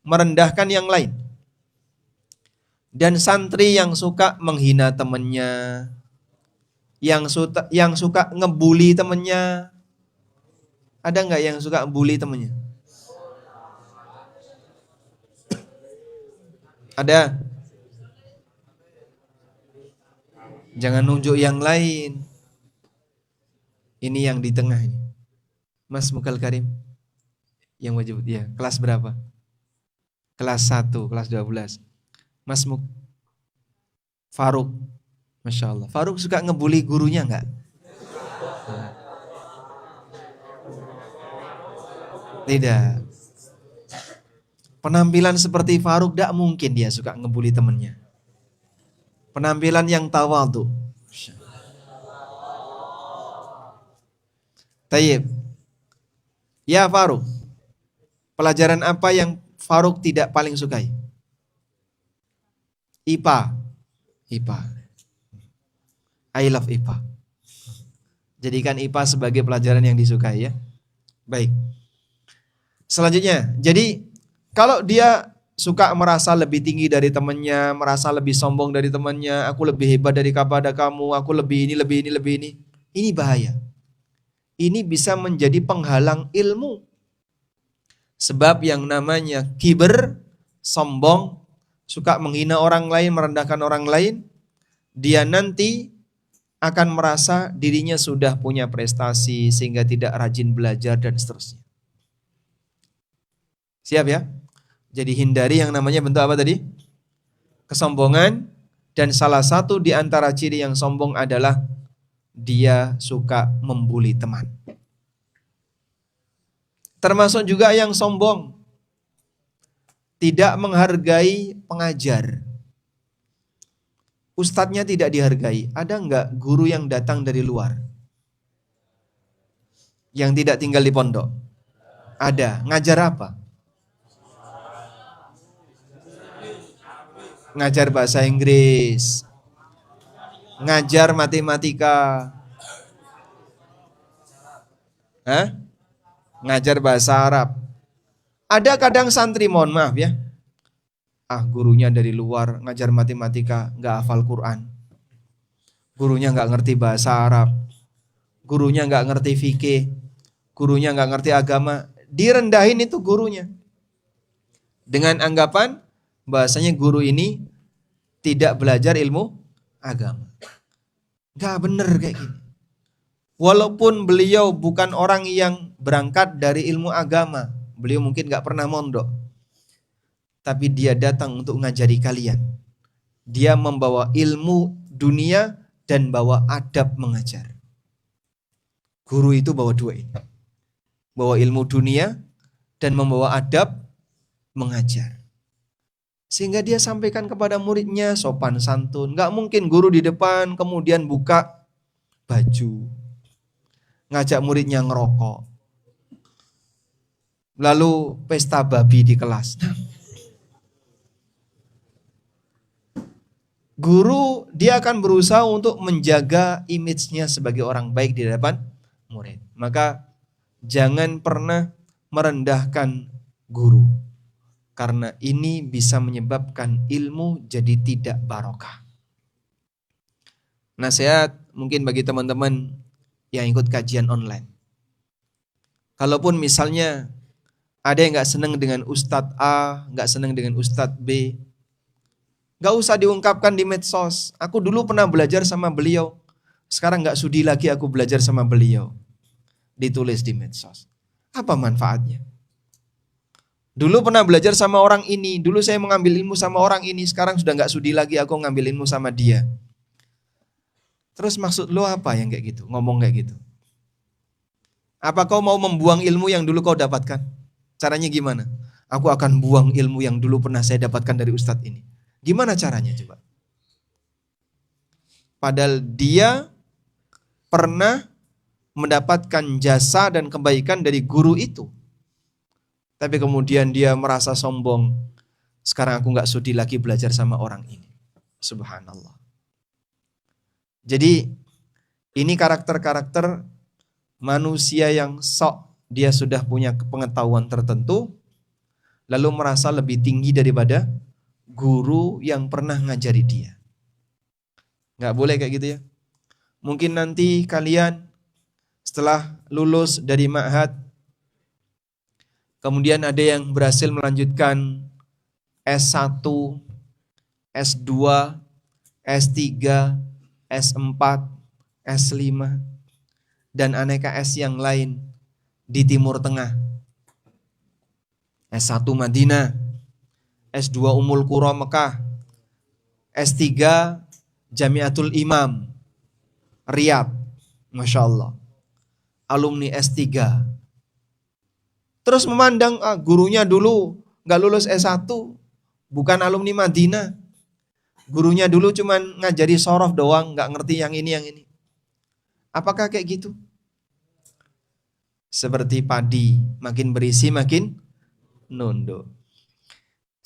merendahkan yang lain. Dan santri yang suka menghina temannya, yang suka ngebully temannya. Ada nggak yang suka bully temannya? Ada. Jangan nunjuk yang lain. Ini yang di tengah ini. Mas Mukal Karim. Yang wajib dia. Kelas berapa? Kelas 1, kelas 12. Mas Faruk. Masya Allah. Faruk suka ngebully gurunya enggak? Tidak. Penampilan seperti Faruk tidak mungkin dia suka ngebully temennya. Penampilan yang tawadhu. Tayyib. Ya Faruk. Pelajaran apa yang Faruk tidak paling sukai? IPA. IPA. I love IPA. Jadikan IPA sebagai pelajaran yang disukai ya. Baik. Selanjutnya, jadi kalau dia suka merasa lebih tinggi dari temannya, merasa lebih sombong dari temannya, aku lebih hebat daripada kamu, aku lebih ini. Ini bahaya. Ini bisa menjadi penghalang ilmu. Sebab yang namanya kiber, sombong, suka menghina orang lain, merendahkan orang lain, dia nanti akan merasa dirinya sudah punya prestasi sehingga tidak rajin belajar dan seterusnya. Siap ya? Jadi hindari yang namanya bentuk apa tadi? Kesombongan. Dan salah satu di antara ciri yang sombong adalah dia suka membuli teman. Termasuk juga yang sombong, tidak menghargai pengajar. Ustadznya tidak dihargai. Ada enggak guru yang datang dari luar? Yang tidak tinggal di pondok? Ada. Ngajar apa? Ngajar bahasa Inggris. Ngajar matematika. Hah? Ngajar bahasa Arab. Ada kadang santri, mohon maaf ya, gurunya dari luar, ngajar matematika, gak hafal Quran. Gurunya gak ngerti bahasa Arab. Gurunya gak ngerti fikih. Gurunya gak ngerti agama. Direndahin itu gurunya. Dengan anggapan bahasanya guru ini tidak belajar ilmu agama. Gak bener kayak gini. Walaupun beliau bukan orang yang berangkat dari ilmu agama, beliau mungkin gak pernah mondok, tapi dia datang untuk ngajari kalian. Dia membawa ilmu dunia dan bawa adab mengajar. Guru itu bawa dua ini. Bawa ilmu dunia dan membawa adab mengajar. Sehingga dia sampaikan kepada muridnya sopan santun. Gak mungkin guru di depan kemudian buka baju, ngajak muridnya ngerokok, lalu pesta babi di kelas. Guru dia akan berusaha untuk menjaga image-nya sebagai orang baik di hadapan murid. Maka jangan pernah merendahkan guru, karena ini bisa menyebabkan ilmu jadi tidak barokah. Nasihat mungkin bagi teman-teman yang ikut kajian online. Kalaupun misalnya ada yang gak senang dengan Ustadz A, gak senang dengan Ustadz B, gak usah diungkapkan di medsos. Aku dulu pernah belajar sama beliau, sekarang gak sudi lagi aku belajar sama beliau. Ditulis di medsos. Apa manfaatnya? Dulu pernah belajar sama orang ini, dulu saya mengambil ilmu sama orang ini, sekarang sudah gak sudi lagi aku ngambil ilmu sama dia. Terus maksud lo apa yang kayak gitu, ngomong kayak gitu? Apa kau mau membuang ilmu yang dulu kau dapatkan? Caranya gimana? Aku akan buang ilmu yang dulu pernah saya dapatkan dari ustadz ini. Gimana caranya coba? Padahal dia pernah mendapatkan jasa dan kebaikan dari guru itu. Tapi kemudian dia merasa sombong. Sekarang aku gak sudi lagi belajar sama orang ini. Subhanallah. Jadi ini karakter-karakter manusia yang sok dia sudah punya pengetahuan tertentu, lalu merasa lebih tinggi daripada guru yang pernah ngajari dia. Gak boleh kayak gitu ya. Mungkin nanti kalian setelah lulus dari ma'had, kemudian ada yang berhasil melanjutkan S1, S2, S3, S4, S5, dan aneka S yang lain di Timur Tengah. S1 Madinah, S2 Ummul Qura Mekah, S3 Jamiatul Imam Riyadh, Masya Allah. Alumni S3. Terus memandang gurunya dulu gak lulus S1, bukan alumni Madinah. Gurunya dulu cuman ngajari sorof doang, gak ngerti yang ini. Apakah kayak gitu? Seperti padi, makin berisi makin nunduk.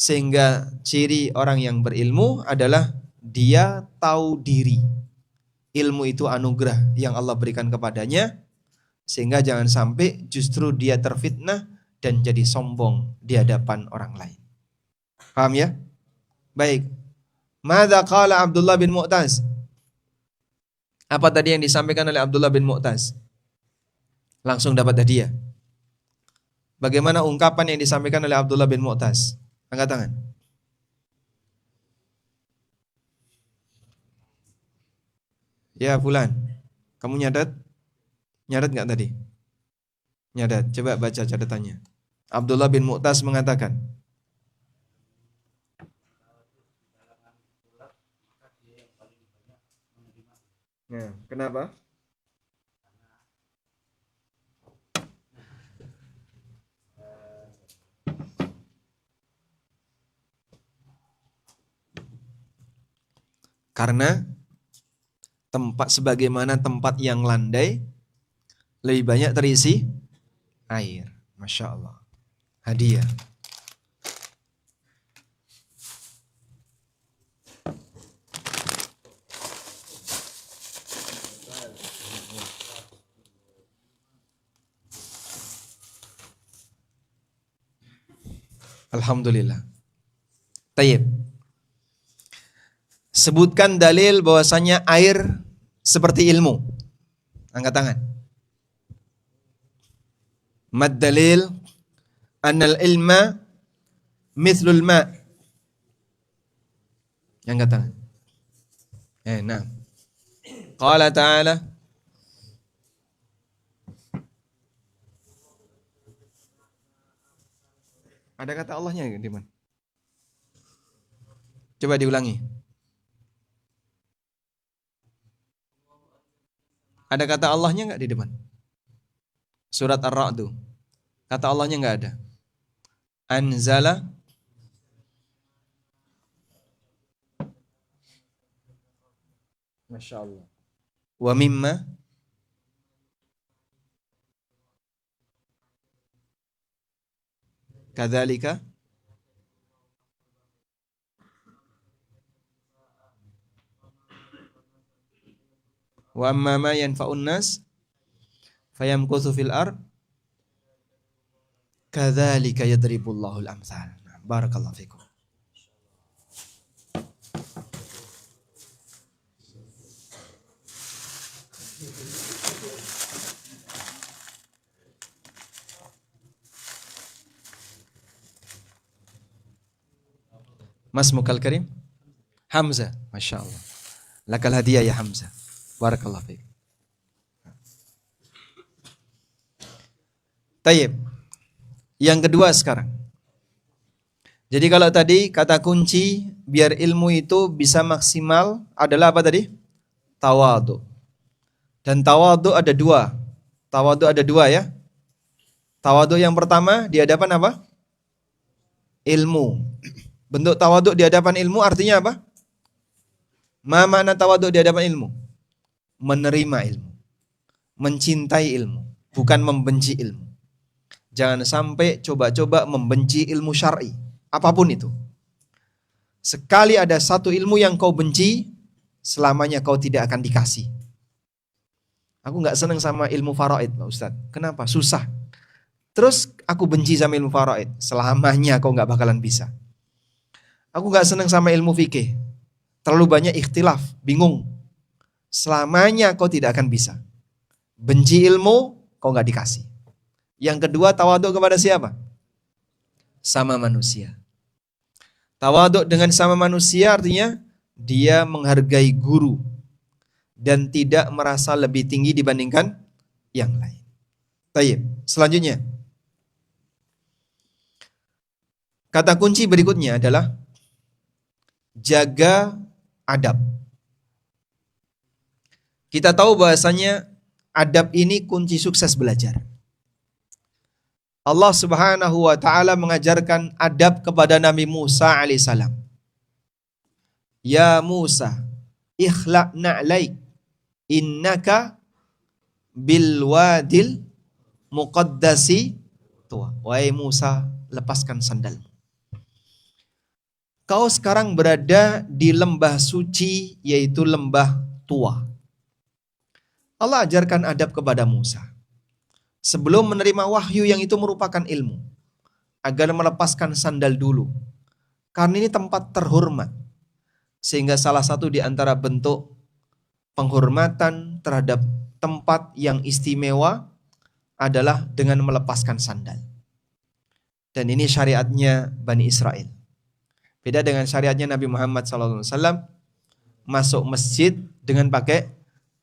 Sehingga ciri orang yang berilmu adalah dia tahu diri. Ilmu itu anugerah yang Allah berikan kepadanya, sehingga jangan sampai justru dia terfitnah dan jadi sombong di hadapan orang lain. Paham ya? Baik. Madza qala Abdullah bin Mu'taz? Apa tadi yang disampaikan oleh Abdullah bin Mu'taz? Langsung dapat hadiah. Bagaimana ungkapan yang disampaikan oleh Abdullah bin Mu'taz? Angkat tangan. Ya Fulan, kamu nyadat? Nyadat gak tadi? Nyadat, coba baca catatannya. Abdullah bin Mu'taz mengatakan, nah, kenapa? Karena tempat sebagaimana tempat yang landai lebih banyak terisi air. Masya Allah. Hadiah. Alhamdulillah. Tayyib. Sebutkan dalil bahwasanya air seperti ilmu. Angkat tangan. Mad dalil annal ilma Mithlul ma. Yang kata. Nah. Qala ta'ala. Ada kata Allahnya di mana? Coba diulangi. Ada kata Allahnya enggak di depan? Surat Ar-Ra'd. Kata Allahnya enggak ada. Anzala Masya Allah. Wa mimma kadzalika wa amma ma yanfa'un nas fayamkuthu fil ard kadzalika yadribullahu al-amthal. Barakallahu fikum. Mas Mukal Karim Hamzah, Masya Allah. Lakal hadiah ya Hamzah. Barakallahu fiik. Tayyib. Yang kedua sekarang. Jadi kalau tadi kata kunci biar ilmu itu bisa maksimal adalah apa tadi? Tawadhu. Dan tawadhu ada dua. Tawadhu ada dua ya. Tawadhu yang pertama di hadapan apa? Ilmu. Bentuk tawadhu di hadapan ilmu artinya apa? Ma makna tawadhu di hadapan ilmu? Menerima ilmu. Mencintai ilmu. Bukan membenci ilmu. Jangan sampai coba-coba membenci ilmu syar'i. Apapun itu. Sekali ada satu ilmu yang kau benci, selamanya kau tidak akan dikasih. Aku gak senang sama ilmu faraid, Pak Ustadz. Kenapa? Susah. Terus aku benci sama ilmu faraid. Selamanya kau gak bakalan bisa. Aku gak senang sama ilmu fikih. Terlalu banyak ikhtilaf, bingung. Selamanya kau tidak akan bisa. Benci ilmu, kau gak dikasih. Yang kedua, tawadhu kepada siapa? Sama manusia. Tawadhu dengan sama manusia artinya dia menghargai guru dan tidak merasa lebih tinggi dibandingkan yang lain. Baik, selanjutnya. Kata kunci berikutnya adalah jaga adab. Kita tahu bahasanya adab ini kunci sukses belajar. Allah Subhanahu wa taala mengajarkan adab kepada Nabi Musa alaihissalam. Ya Musa, ikhla' na'laik innaka bil wadil muqaddasi tuwa. Wahai Musa, lepaskan sandalmu. Kau sekarang berada di lembah suci, yaitu lembah tua. Allah ajarkan adab kepada Musa. Sebelum menerima wahyu yang itu merupakan ilmu. Agar melepaskan sandal dulu. Karena ini tempat terhormat. Sehingga salah satu di antara bentuk penghormatan terhadap tempat yang istimewa adalah dengan melepaskan sandal. Dan ini syariatnya Bani Israel. Beda dengan syariatnya Nabi Muhammad SAW masuk masjid dengan pakai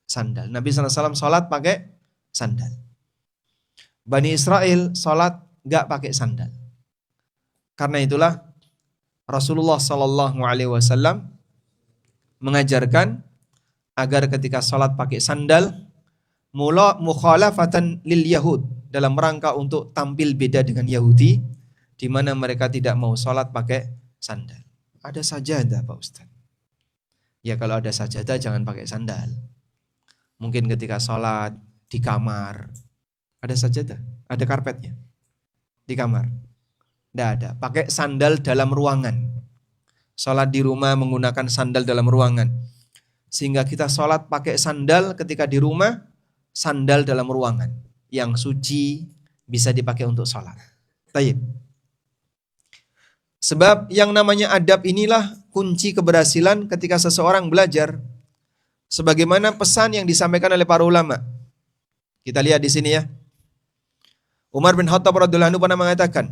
sandal. Nabi SAW sholat pakai sandal. Bani Israel sholat gak pakai sandal. Karena itulah Rasulullah SAW mengajarkan agar ketika sholat pakai sandal, mukhalafatan lil Yahud, dalam rangka untuk tampil beda dengan Yahudi, di mana mereka tidak mau sholat pakai sandal. Ada sajadah Pak Ustaz. Ya kalau ada sajadah jangan pakai sandal. Mungkin ketika sholat di kamar, ada sajadah, ada karpetnya di kamar. Tidak ada. Pakai sandal dalam ruangan. Sholat di rumah menggunakan sandal dalam ruangan. Sehingga kita sholat pakai sandal ketika di rumah, sandal dalam ruangan. Yang suci bisa dipakai untuk sholat. Baik. Sebab yang namanya adab inilah kunci keberhasilan ketika seseorang belajar. Sebagaimana pesan yang disampaikan oleh para ulama. Kita lihat di sini ya. Umar bin Khattab radhiyallahu anhu pernah mengatakan,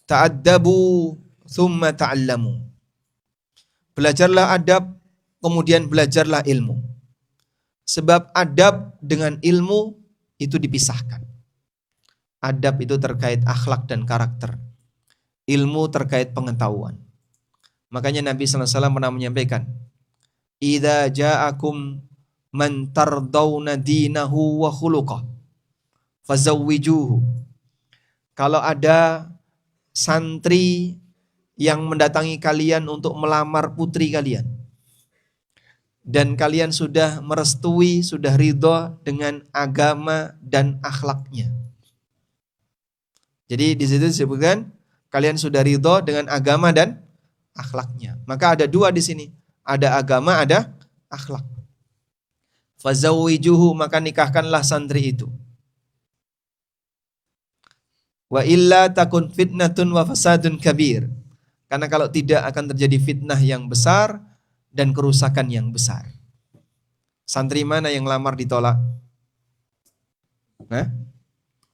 ta'addabu thumma ta'allamu. Belajarlah adab, kemudian belajarlah ilmu. Sebab adab dengan ilmu itu dipisahkan. Adab itu terkait akhlak dan karakter. Ilmu terkait pengetahuan. Makanya Nabi SAW pernah menyampaikan, idza ja'akum man tardawna dinahu wa khuluqah fazawwijuhu. Kalau ada santri yang mendatangi kalian untuk melamar putri kalian, dan kalian sudah merestui, sudah ridho dengan agama dan akhlaknya. Jadi di situ disebutkan kalian sudah ridho dengan agama dan akhlaknya. Maka ada dua di sini, ada agama, ada akhlak. Fazawwijuhu, maka nikahkanlah santri itu. Wa illa takun fitnatun wa fasadun kabir. Karena kalau tidak akan terjadi fitnah yang besar dan kerusakan yang besar. Santri mana yang lamar ditolak? Nah,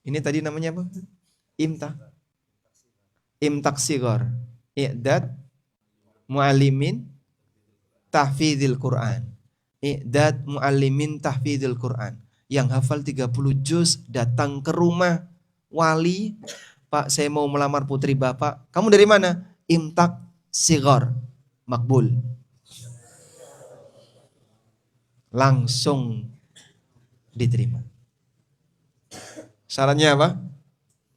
ini tadi namanya apa? Imtak sigor. I'dad muallimin tahfidzil Quran. I'dad muallimin tahfidzil Quran. Yang hafal 30 juz datang ke rumah wali, Pak, saya mau melamar putri Bapak. Kamu dari mana? Imtak sigor. Makbul. Langsung diterima. Syaratnya apa?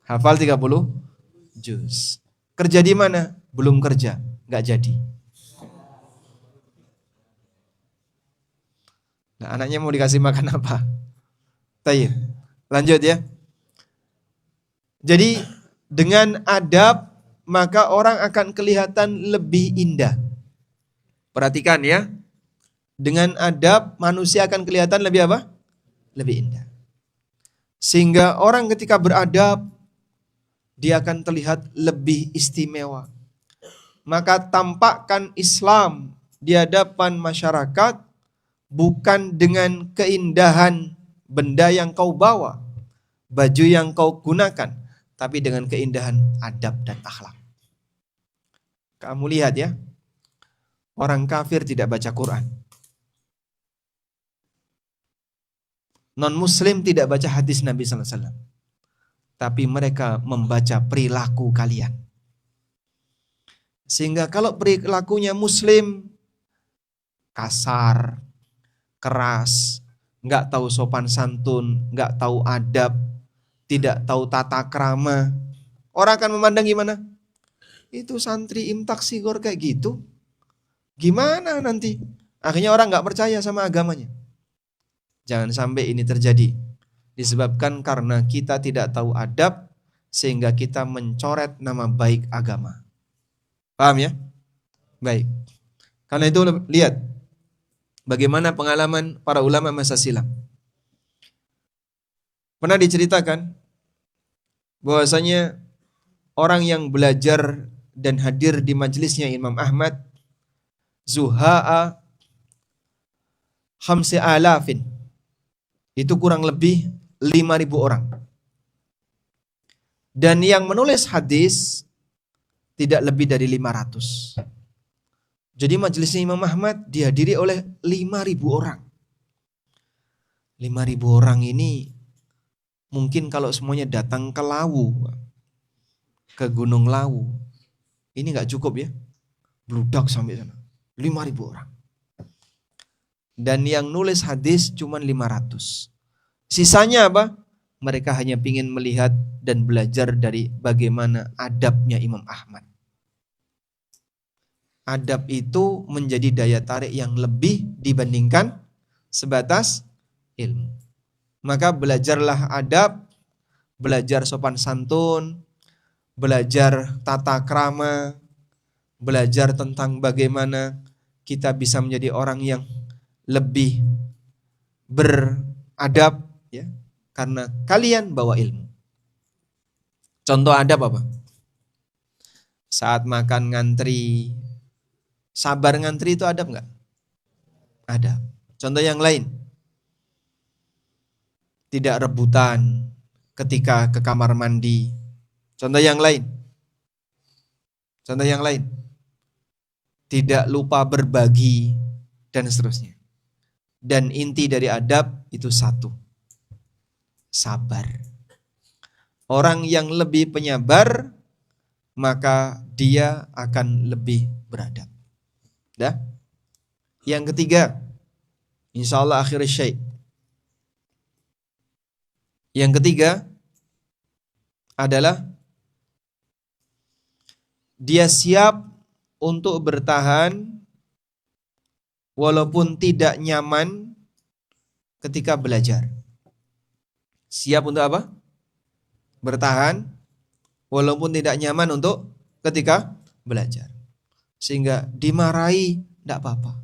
Hafal 30 juz. Kerja di mana? Belum kerja, nggak jadi. Nah, anaknya mau dikasih makan apa? Tayyib. Lanjut ya. Jadi dengan adab maka orang akan kelihatan lebih indah. Perhatikan ya. Dengan adab manusia akan kelihatan lebih apa? Lebih indah. Sehingga orang ketika beradab dia akan terlihat lebih istimewa. Maka tampakkan Islam di hadapan masyarakat bukan dengan keindahan benda yang kau bawa, baju yang kau gunakan, tapi dengan keindahan adab dan akhlak. Kamu lihat ya, orang kafir tidak baca Quran. Non-muslim tidak baca hadis Nabi SAW. Tapi mereka membaca perilaku kalian. Sehingga kalau perilakunya muslim, kasar, keras, nggak tahu sopan santun, nggak tahu adab, tidak tahu tata krama, orang akan memandang gimana? Itu santri imtak sigor kayak gitu, gimana nanti? Akhirnya orang nggak percaya sama agamanya. Jangan sampai ini terjadi. Disebabkan karena kita tidak tahu adab, sehingga kita mencoret nama baik agama. Paham ya? Baik. Karena itu lihat bagaimana pengalaman para ulama masa silam. Pernah diceritakan bahwasanya orang yang belajar dan hadir di majelisnya Imam Ahmad, zuha'a khamsi alafin, itu kurang lebih 5.000 orang. Dan yang menulis hadis tidak lebih dari 500. Jadi majelisnya Imam Ahmad dihadiri oleh 5.000 orang. 5.000 orang ini mungkin kalau semuanya datang ke Lawu, ke Gunung Lawu, ini gak cukup ya. Bludak sampai sana. 5.000 orang. Dan yang nulis hadis cuma 500. Sisanya apa? Mereka hanya ingin melihat dan belajar dari bagaimana adabnya Imam Ahmad. Adab itu menjadi daya tarik yang lebih dibandingkan sebatas ilmu. Maka belajarlah adab, belajar sopan santun, belajar tata krama, belajar tentang bagaimana kita bisa menjadi orang yang lebih beradab ya, karena kalian bawa ilmu. Contoh adab apa? Saat makan ngantri, sabar ngantri itu adab enggak? Adab. Contoh yang lain. Tidak rebutan ketika ke kamar mandi. Contoh yang lain. Contoh yang lain. Tidak lupa berbagi dan seterusnya. Dan inti dari adab itu satu. Sabar. Orang yang lebih penyabar, maka dia akan lebih beradab. Dah? Yang ketiga, insya Allah akhir syai'. Yang ketiga adalah dia siap untuk bertahan walaupun tidak nyaman ketika belajar. Siap untuk apa? Bertahan walaupun tidak nyaman untuk ketika belajar. Sehingga dimarahi tidak apa-apa.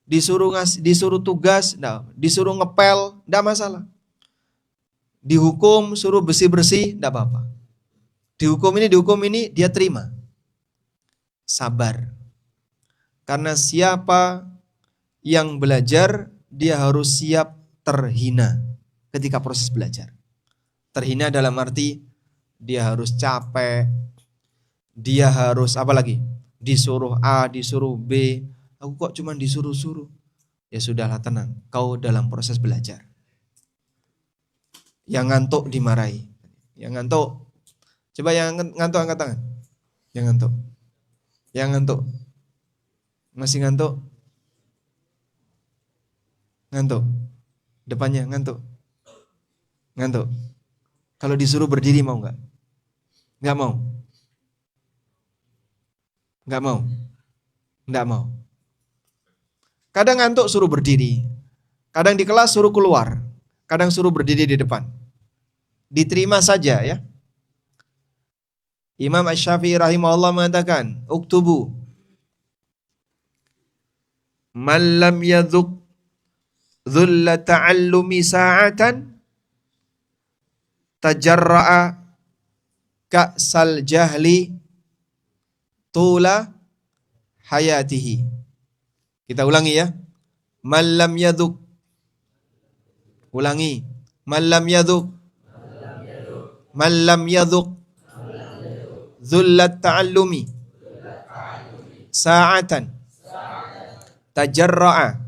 Disuruh tugas, enggak, disuruh ngepel, enggak masalah. Dihukum, suruh bersih-bersih, enggak apa-apa. Dihukum ini, dia terima. Sabar. Karena siapa yang belajar, dia harus siap terhina ketika proses belajar. Terhina dalam arti, dia harus capek, dia harus apa lagi? Disuruh A, disuruh B, aku kok cuma disuruh-suruh. Ya sudahlah, tenang, kau dalam proses belajar. Yang ngantuk dimarahi. Yang ngantuk, coba yang ngantuk angkat tangan. Yang ngantuk. Yang ngantuk. Masih ngantuk? Ngantuk. Depannya ngantuk. Ngantuk. Kalau disuruh berdiri mau nggak? Nggak mau. Nggak mau. Nggak mau. Kadang ngantuk suruh berdiri. Kadang di kelas suruh keluar. Kadang suruh berdiri di depan. Diterima saja ya. Imam Asy-Syafi'i rahimahullah mengatakan, "Uktubu man lam yadhuq dhulla ta'allumi sa'atan tajarra'a ka'sal jahli tula hayatihi." Kita ulangi ya. Man lam yadhuq. Ulangi. Man lam yadhuq. Man lam yadhuq dhullat ta'allumi sa'atan tajarra'a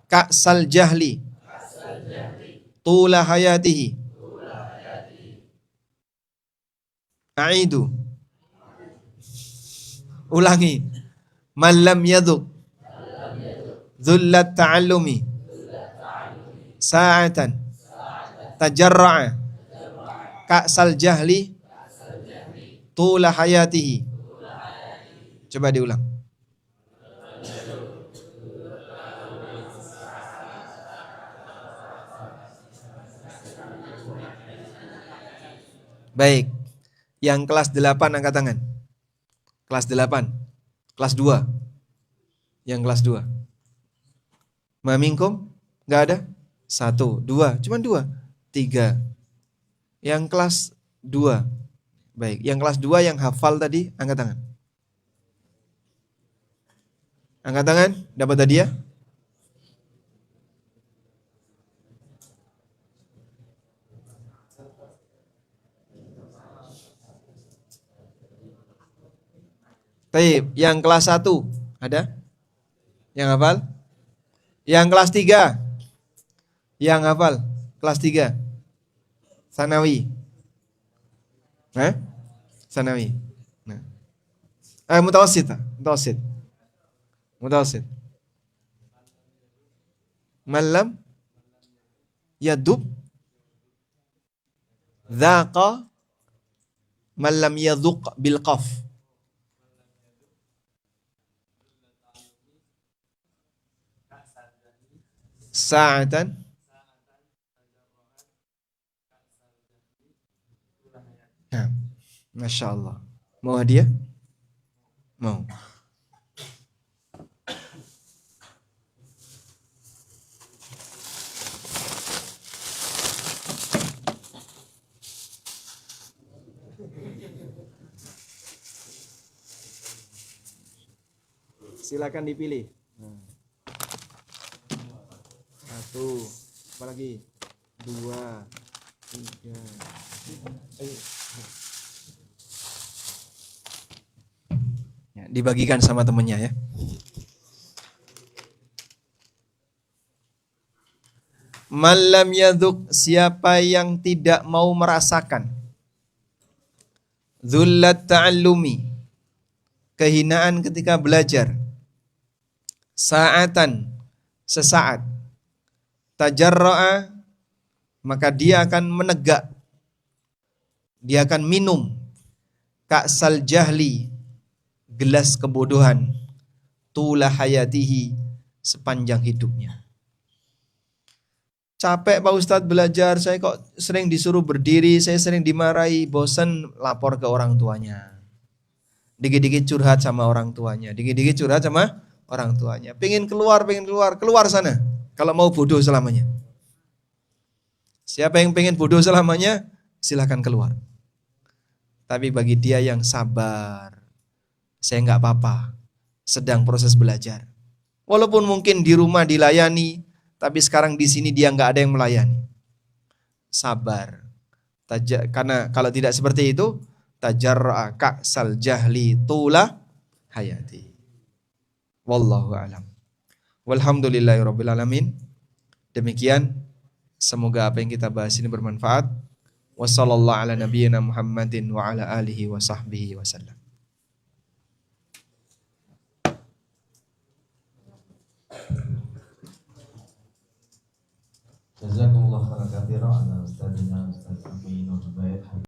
ka'sal jahli tula hayatihi. A'idu. Ulangi. Man lam yadhuq dhullat ta'allumi sa'atan tajarra'a ka'sal jahli tula hayatihi. Coba diulang. Baik. Yang kelas 8 angkat tangan. Kelas 8. Kelas 2. Yang kelas 2. Mamingkum? Enggak ada? 1, 2. Cuman 2. 3. Yang kelas 2. Baik. Yang kelas 2 yang hafal tadi angkat tangan. Angkat tangan. Dapat hadiah? Baik, yang kelas 1 ada? Yang hafal? Yang kelas 3? Yang hafal? Kelas 3? Sanawi? Sanawi. Nah. Mutawassit. Malam yadub dhaqa malam yadhuq bil qaf. Sa'atan nah, Masya Allah. Mau hadiah? Mau. Silakan dipilih. 1, apa lagi? 2, 3. dibagikan sama temennya ya. Malam yaduk, siapa yang tidak mau merasakan dzullat ta'allumi, kehinaan ketika belajar, sa'atan, sesaat, tajarra'a, maka dia akan menegak, dia akan minum ka'sal jahli, gelas kebodohan, tula hayatihi, sepanjang hidupnya. Capek Pak Ustadz belajar, saya kok sering disuruh berdiri, saya sering dimarahi, bosan, lapor ke orang tuanya. Dikit-dikit curhat sama orang tuanya, dikit-dikit curhat sama orang tuanya. Pengen keluar, keluar sana. Kalau mau bodoh selamanya. Siapa yang pengen bodoh selamanya, silahkan keluar. Tapi bagi dia yang sabar, saya nggak apa-apa, sedang proses belajar. Walaupun mungkin di rumah dilayani, tapi sekarang di sini dia nggak ada yang melayani. Sabar. Karena kalau tidak seperti itu, tajarra'a ka'sal jahli tula hayati. Wallahu a'lam. Walhamdulillahirabbil alamin. Demikian, semoga apa yang kita bahas ini bermanfaat. Wassallallahu ala nabiyyina Muhammadin wa ala alihi wa sahbihi wasallam. Jazakumullah khairan katsiran ala ustadzina Ustaz Amin Ubaid.